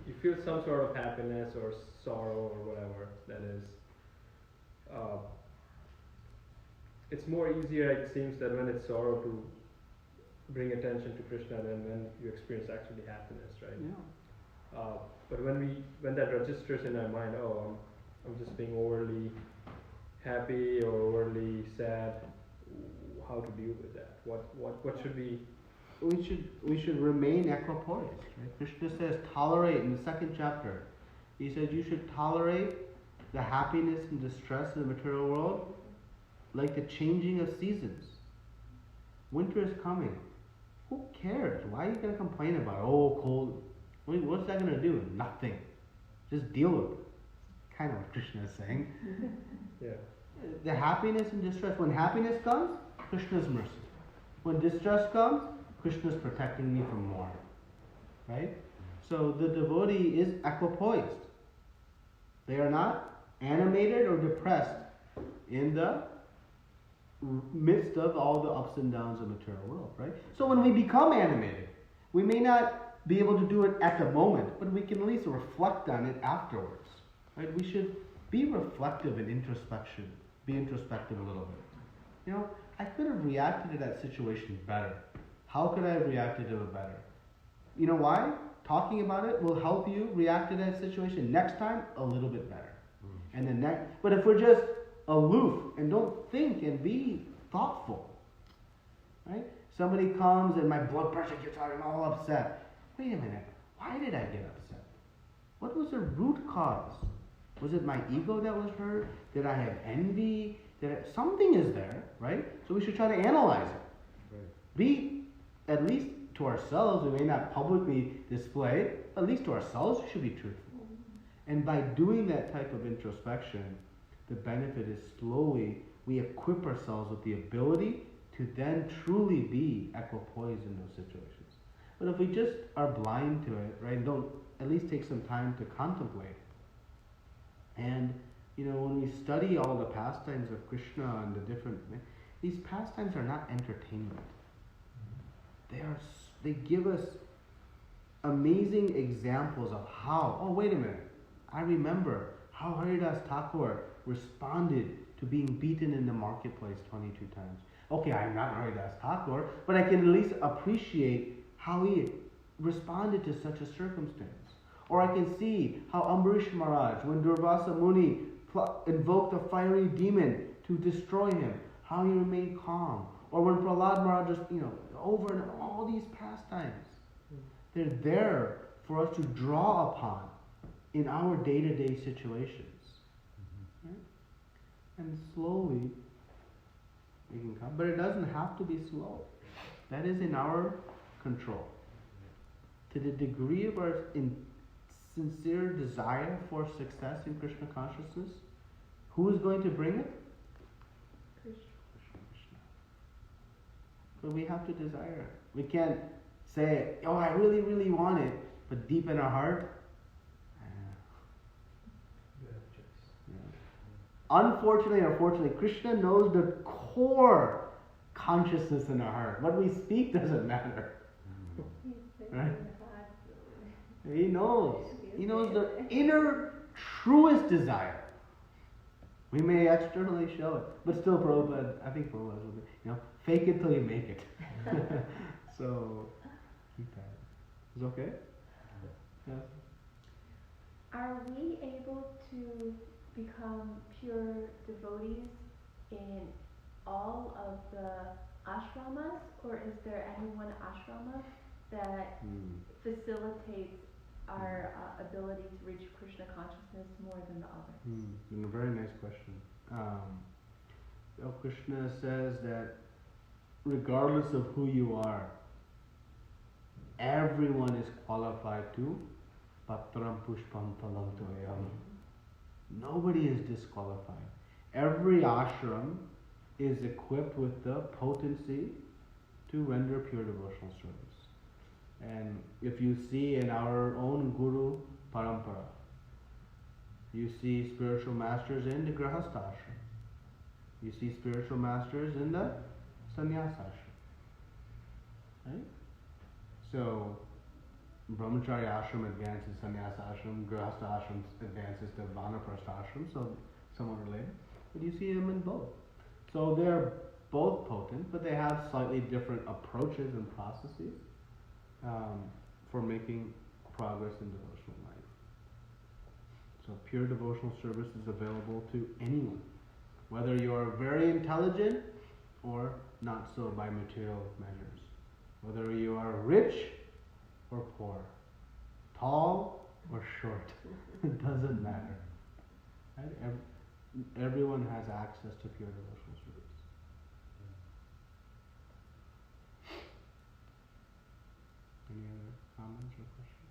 you feel some sort of happiness or sorrow or whatever that is. It's more easier, it seems, that when it's sorrow to bring attention to Krishna than when you experience actually happiness, right? Yeah. But when that registers in our mind, oh, I'm just being overly happy or overly sad, how to deal with that? What should we? We should remain equipoised. Right? Krishna says tolerate in the second chapter. He says you should tolerate the happiness and distress of the material world like the changing of seasons. Winter is coming. Who cares? Why are you going to complain about it? Oh, cold. What's that going to do? Nothing. Just deal with it. Kind of what Krishna is saying. Yeah. The happiness and distress. When happiness comes, Krishna's mercy. When distress comes, Krishna's protecting me from more. Right? So the devotee is equipoised. They are not animated or depressed in the midst of all the ups and downs of the material world, right? So when we become animated, we may not be able to do it at the moment, but we can at least reflect on it afterwards, right? We should be reflective in introspection, be introspective a little bit. I could have reacted to that situation better. How could I have reacted to it better? You know why? Talking about it will help you react to that situation next time a little bit better. And then but if we're just aloof and don't think and be thoughtful, right? Somebody comes and my blood pressure gets high and I'm all upset. Wait a minute, why did I get upset? What was the root cause? Was it my ego that was hurt? Did I have envy? Something is there, right? So we should try to analyze it. Right. Be, at least to ourselves, we may not publicly display it, but at least to ourselves we should be truthful. And by doing that type of introspection, the benefit is slowly we equip ourselves with the ability to then truly be equipoised in those situations. But if we just are blind to it, right, don't at least take some time to contemplate. And when we study all the pastimes of Krishna and the different, these pastimes are not entertainment. They give us amazing examples of how. Oh, wait a minute! I remember how Haridas Thakur responded to being beaten in the marketplace 22 times. Okay, I'm not Haridas Thakur, but I can at least appreciate how he responded to such a circumstance. Or I can see how Ambarish Maharaj, when Durvasa Muni invoked a fiery demon to destroy him, how he remained calm. Or when Prahlad Maharaj just, over and all these pastimes. They're there for us to draw upon in our day-to-day situations. Right? And slowly we can come. But it doesn't have to be slow. That is in our control. To the degree of our sincere desire for success in Krishna consciousness, who is going to bring it? Krishna. But we have to desire it. We can't say, oh, I really, really want it, but deep in our heart, unfortunately or fortunately, Krishna knows the core consciousness in our heart. What we speak doesn't matter. Right? He knows. He knows the inner, truest desire. We may externally show it, but still, Prabhupada, I think Prabhupada will be, fake it till you make it. So, keep that. Is it okay? Yes. Are we able to become pure devotees in all of the ashramas, or is there any one ashrama that facilitates our ability to reach Krishna consciousness more than the others? A very nice question. Krishna says that regardless of who you are, everyone is qualified to patram pushpam phalam toyam. Nobody is disqualified. Every ashram is equipped with the potency to render pure devotional service. And if you see in our own Guru Parampara, you see spiritual masters in the Grahastha ashram. You see spiritual masters in the Sannyasa ashram. Right? So, Brahmacharya ashram advances Sannyasa ashram, Grahastha ashram advances to Vanaprastha ashram, so somewhat related. But you see them in both. So they're both potent, but they have slightly different approaches and processes for making progress in devotional life. So pure devotional service is available to anyone, whether you're very intelligent or not so by material measures, whether you are rich or poor, tall or short, it doesn't matter. Right? Everyone has access to pure devotional service. Any other comments or questions?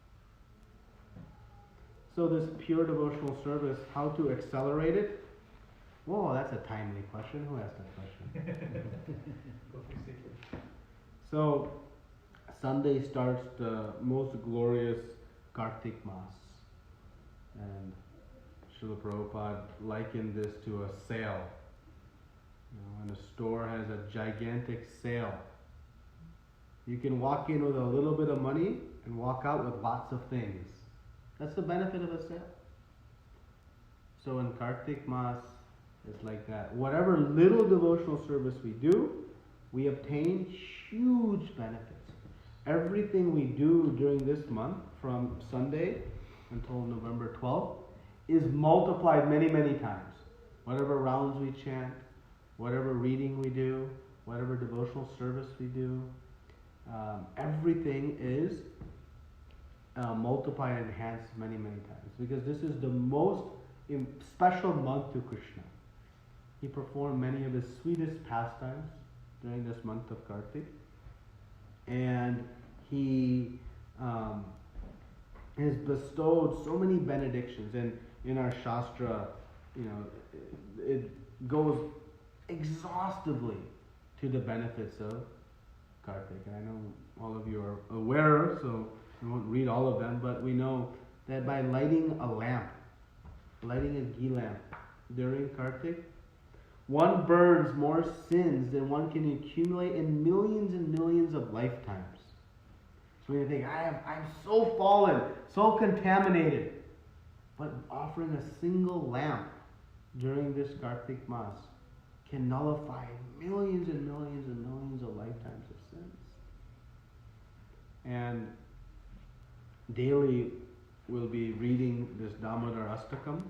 So this pure devotional service, how to accelerate it? Whoa, that's a timely question. Who asked that question? So Sunday starts the most glorious Kartik Mass, and Srila Prabhupada likened this to a sale. When a store has a gigantic sale, you can walk in with a little bit of money and walk out with lots of things. That's the benefit of a sale. So in Kartik Mass, it's like that. Whatever little devotional service we do, we obtain huge benefits. Everything we do during this month, from Sunday until November 12th, is multiplied many, many times. Whatever rounds we chant, whatever reading we do, whatever devotional service we do, everything is multiplied and enhanced many, many times. Because this is the most special month to Krishna. He performed many of his sweetest pastimes during this month of Kartik. And he has bestowed so many benedictions. And in our Shastra, it goes exhaustively to the benefits of Kartik. And I know all of you are aware, so I won't read all of them, but we know that by lighting a lamp, lighting a ghee lamp during Kartik, one burns more sins than one can accumulate in millions and millions of lifetimes. So when you think, I'm so fallen, so contaminated, but offering a single lamp during this Kartik Mass can nullify millions and millions and millions of lifetimes of sins. And daily we'll be reading this Damodar Astakam.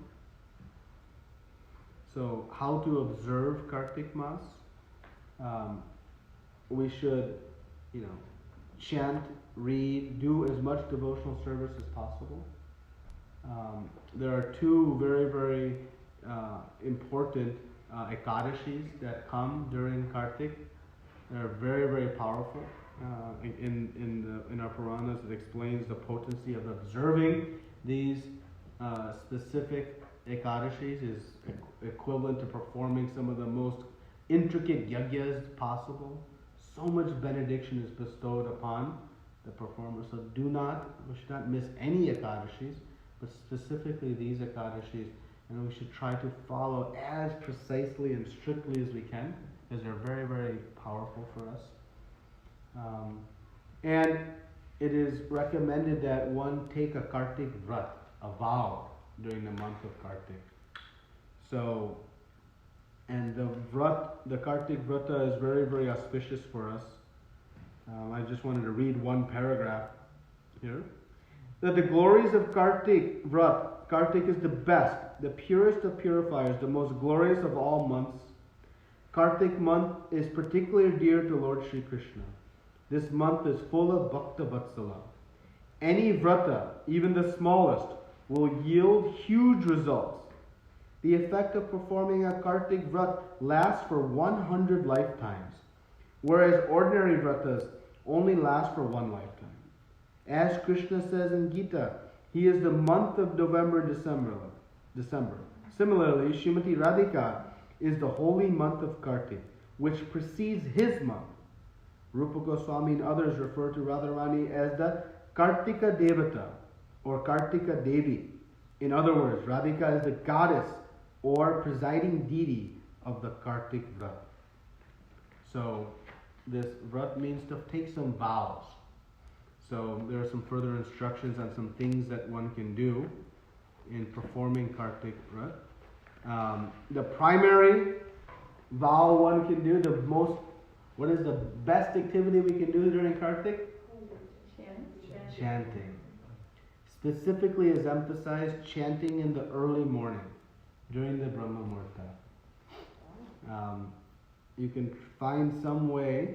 So how to observe Kartik Mass? We should, chant, read, do as much devotional service as possible. There are two very, very important Ekadashis that come during Kartik. They're very, very powerful. In our Puranas, it explains the potency of observing these specific Ekadashis is equivalent to performing some of the most intricate yagyas possible. So much benediction is bestowed upon the performer. So we should not miss any Ekadashis, but specifically these Ekadashis. And we should try to follow as precisely and strictly as we can, because they're very, very powerful for us. And it is recommended that one take a Kartik Vrat, a vow, during the month of Kartik. So, and the Kartik Vrata is very, very auspicious for us. I just wanted to read one paragraph here. That the glories of Kartik Vrat, Kartik is the best, the purest of purifiers, the most glorious of all months. Kartik month is particularly dear to Lord Sri Krishna. This month is full of Bhakta Vatsala. Any vrata, even the smallest, will yield huge results. The effect of performing a Kartik Vrat lasts for 100 lifetimes, whereas ordinary vratas only last for one lifetime. As Krishna says in Gita, he is the month of November, December. Similarly, Srimati Radhika is the holy month of Kartik, which precedes his month. Rupa Goswami and others refer to Radharani as the Kartika Devata or Kartika Devi. In other words, Radhika is the goddess or presiding deity of the Kartik Vrat. So this Vrat means to take some vows. So there are some further instructions on some things that one can do in performing Kartik Vrat. The primary vow one can do, what is the best activity we can do during Kartik? Chanting. Specifically is emphasized chanting in the early morning, during the Brahma Muhurta. You can find some way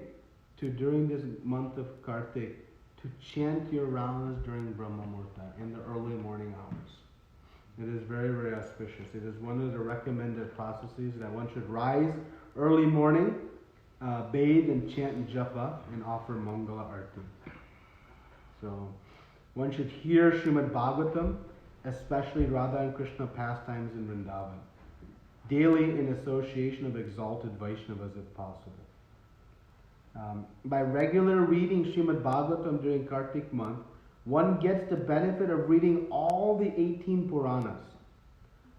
to, during this month of Kartik, to chant your rounds during Brahma Muhurta in the early morning hours. It is very, very auspicious. It is one of the recommended processes that one should rise early morning, bathe and chant japa and offer Mangala Arti. So one should hear Srimad Bhagavatam, especially Radha and Krishna pastimes in Vrindavan, daily in association of exalted Vaishnavas if possible. By regular reading Srimad Bhagavatam during Kartik month, one gets the benefit of reading all the 18 Puranas.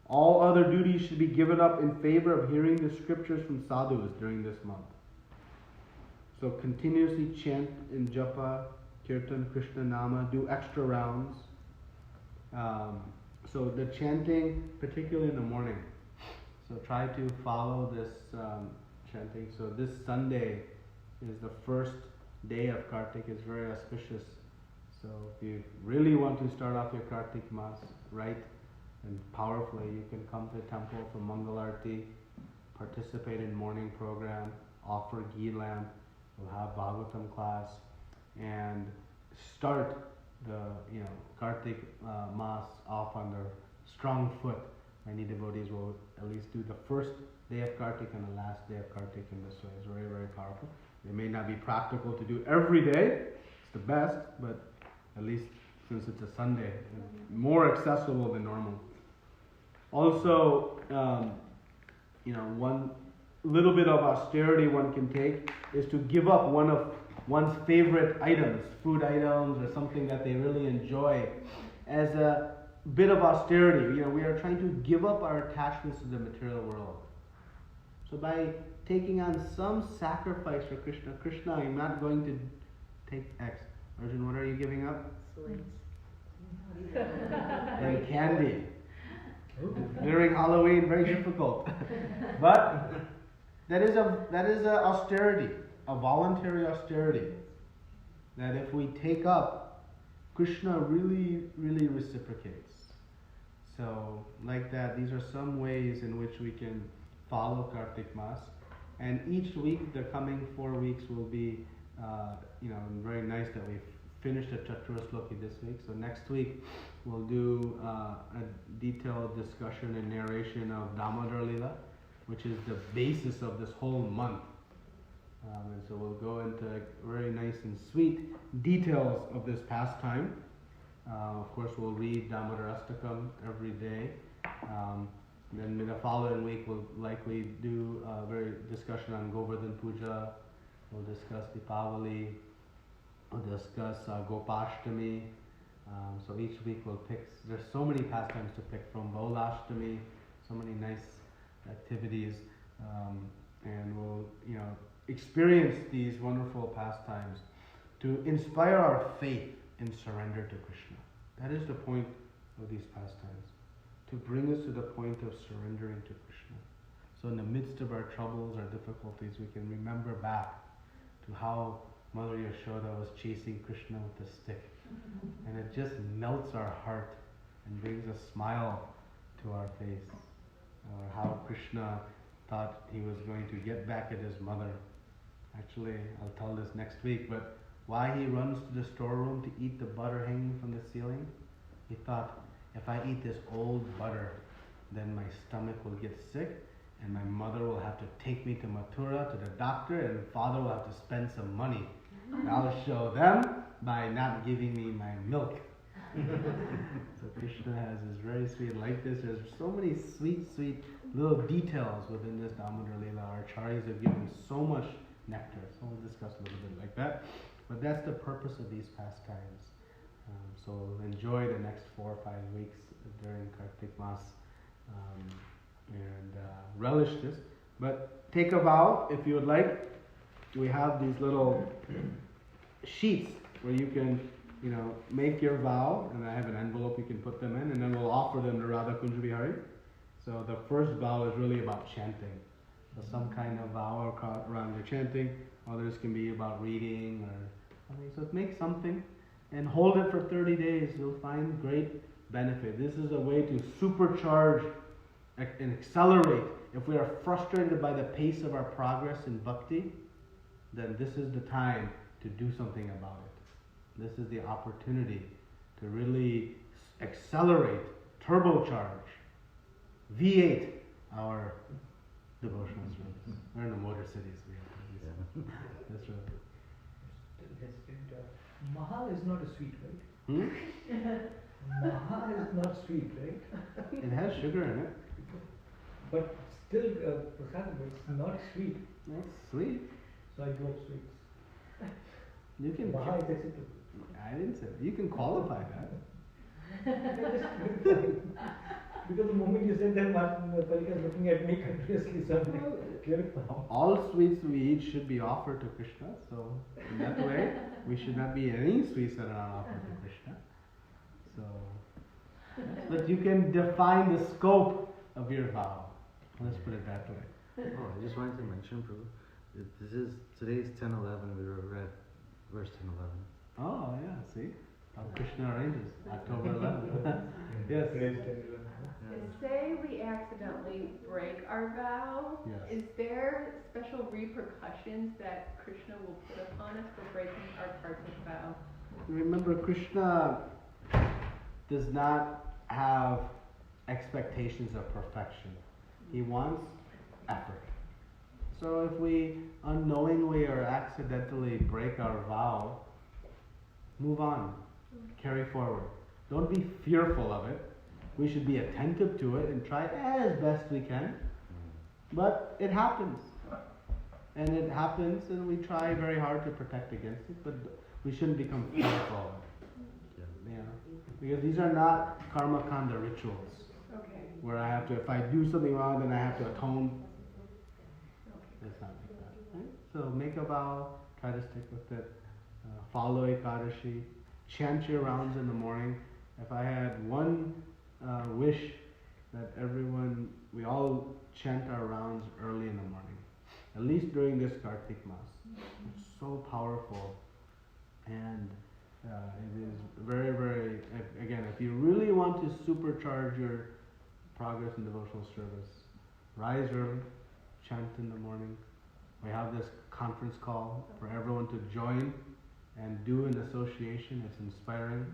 All other duties should be given up in favor of hearing the scriptures from sadhus during this month. So continuously chant in japa, kirtan, Krishna nama, do extra rounds. So the chanting, particularly in the morning. So try to follow this chanting. So this Sunday is the first day of Kartik. It's very auspicious. So if you really want to start off your Kartik Mas right and powerfully, you can come to the temple for Mangalarti, participate in morning program, offer ghee lamp, we'll have Bhagavatam class, and start the Kartik Mas off on the strong foot. Many devotees will at least do the first day of Kartik and the last day of Kartik in this way. It's very, very powerful. It may not be practical to do every day, it's the best, but at least since it's a Sunday, it's more accessible than normal. Also, one little bit of austerity one can take is to give up one of one's favorite items, food items or something that they really enjoy, as a bit of austerity. We are trying to give up our attachments to the material world. So by taking on some sacrifice for Krishna, I'm not going to take X. Arjun, what are you giving up? Sweets. And candy. During Halloween, very difficult. But that is a austerity, a voluntary austerity. That if we take up, Krishna really, really reciprocates. So, like that, these are some ways in which we can follow Kartik Mas. And each week, the coming 4 weeks will be, very nice that we've finished the Chaturasloki this week. So next week, we'll do a detailed discussion and narration of Damodar Lila, which is the basis of this whole month. And so we'll go into very nice and sweet details of this pastime. Of course, we'll read Damodar Astakam every day. Then in the following week, we'll likely do a very discussion on Govardhan Puja. We'll discuss Deepavali. We'll discuss Gopashtami. So each week we'll pick. There's so many pastimes to pick from. Baulashtami, so many nice activities, and we'll experience these wonderful pastimes to inspire our faith in surrender to Krishna. That is the point of these pastimes, to bring us to the point of surrendering to Krishna. So in the midst of our troubles, our difficulties, we can remember back to how Mother Yashoda was chasing Krishna with a stick. And it just melts our heart and brings a smile to our face. Or how Krishna thought he was going to get back at his mother. Actually, I'll tell this next week, but why he runs to the storeroom to eat the butter hanging from the ceiling? He thought, if I eat this old butter, then my stomach will get sick, and my mother will have to take me to Mathura, to the doctor, and father will have to spend some money. And I'll show them by not giving me my milk. So Krishna is very sweet like this. There's so many sweet, sweet little details within this Damodar Leela. Our acharyas have given so much nectar. So we'll discuss a little bit like that. But that's the purpose of these pastimes. So enjoy the next 4 or 5 weeks during Kartik Mas, and relish this. But take a vow if you would like. We have these little sheets where you can, make your vow, and I have an envelope you can put them in, and then we'll offer them to Radha Kunj Bihari. So the first vow is really about chanting. So some kind of vow around your chanting. Others can be about reading or something. So make something and hold it for 30 days. You'll find great benefit. This is a way to supercharge and accelerate. If we are frustrated by the pace of our progress in bhakti, then this is the time to do something about it. This is the opportunity to really accelerate, turbocharge, V8 our devotional service. We're in the motor cities. That's right. Still hesitant. Maha is not a sweet, right? Hmm? Maha is not sweet, right? It has sugar in it. But still, prasadam, it's not sweet. That's sweet. So I go sweets. You can. Maha is acceptable. I didn't say that. You can qualify that. Because the moment you said that, Palika is looking at me continuously, so I'm like, clarify. All sweets we eat should be offered to Krishna. So in that way, we should not be any sweets that are not offered to Krishna. So, but you can define the scope of your vow. Let's put it that way. Oh, I just wanted to mention, Prabhu, today's 10:11. We read verse 10:11. Oh yeah, see how Krishna arranges. October 11th. Yes. Say we accidentally break our vow, Yes. is there special repercussions that Krishna will put upon us for breaking our Kartik vow? Remember, Krishna does not have expectations of perfection. He wants effort. So if we unknowingly or accidentally break our vow, move on, carry forward. Don't be fearful of it. We should be attentive to it and try as best we can. But it happens. And it happens, and we try very hard to protect against it, but we shouldn't become fearful of it. Because these are not karma kanda rituals. Okay. Where I have to, if I do something wrong, then I have to atone. Okay. It's not like that. Right? So make a vow, try to stick with it. Follow Ekadashi. Chant your rounds in the morning. If I had one wish that we all chant our rounds early in the morning, at least during this Kartik Mas. It's so powerful, and it is very, very, again, if you really want to supercharge your progress in devotional service, rise early, chant in the morning. We have this conference call for everyone to join and do an association. It's inspiring.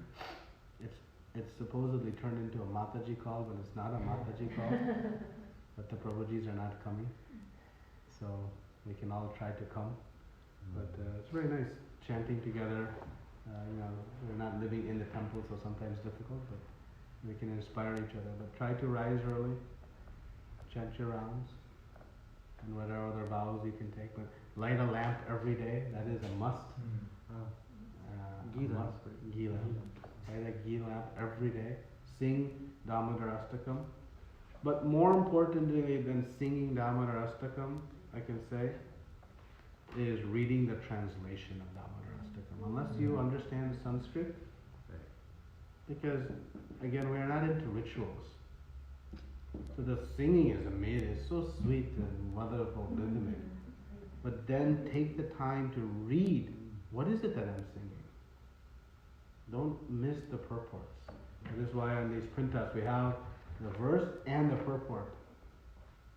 It's supposedly turned into a Mataji call, but it's not a Mataji call. But the Prabhujis are not coming, so we can all try to come. But it's very nice chanting together. We're not living in the temple, so sometimes difficult, but we can inspire each other. But try to rise early, chant your rounds, and whatever other vows you can take. But light a lamp every day. That is a must. Ghee lamp. Ghee lamp. Light a ghee lamp every day. Sing Damodar Astakam. But more importantly than singing Damodar Astakam, I can say, is reading the translation of Damodar Astakam. Unless you understand Sanskrit, because again, we are not into rituals. So the singing is amazing, it's so sweet and wonderful, rhythmic. But then take the time to read, what is it that I'm singing? Don't miss the purports. That is why on these printout we have the verse and the purport.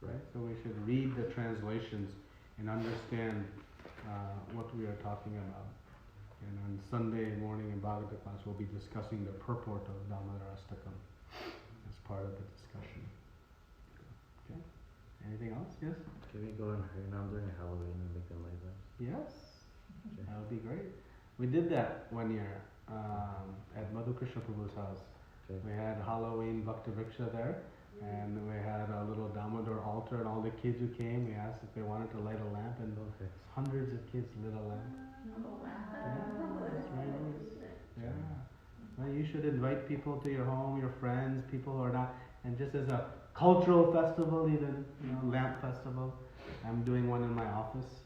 Right? So we should read the translations and understand what we are talking about. And on Sunday morning in Bhagavata class we'll be discussing the purport of Damodar Astakam as part of the discussion. Okay? Anything else? Yes? Can we go in Harinam during Halloween and make them like that? Yes. That would be great. We did that one year at Madhu Krishna Prabhu's house. Okay. We had Halloween Bhakti Vriksha there. And we had a little Damodar altar, and all the kids who came, we asked if they wanted to light a lamp, and Okay. hundreds of kids lit a lamp. Oh, wow. Yeah, it's very nice. Yeah. Well, you should invite people to your home, your friends, people who are not, and just as a cultural festival, even, lamp festival. I'm doing one in my office,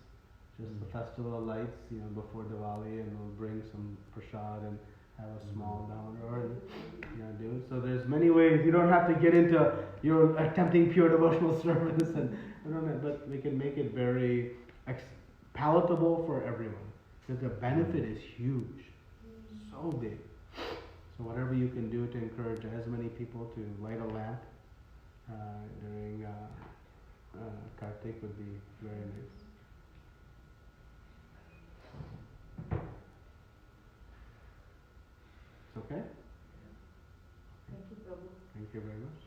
just the festival of lights, before Diwali, and we'll bring some prasad and have a small Damodar and do it. So there's many ways. You don't have to get into attempting pure devotional service, but we can make it very palatable for everyone, because the benefit is huge, so big. So whatever you can do to encourage as many people to light a lamp during Kartik would be very nice. Okay? Thank you, Prabhu. Thank you very much.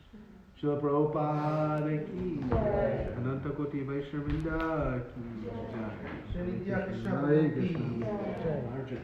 Srila Prabhupada ki jai. Ananta Koti Vaishnavinda ki jai. Shri Nitya Krishna Hare Prabhu ki Krishna. jai. Arjun.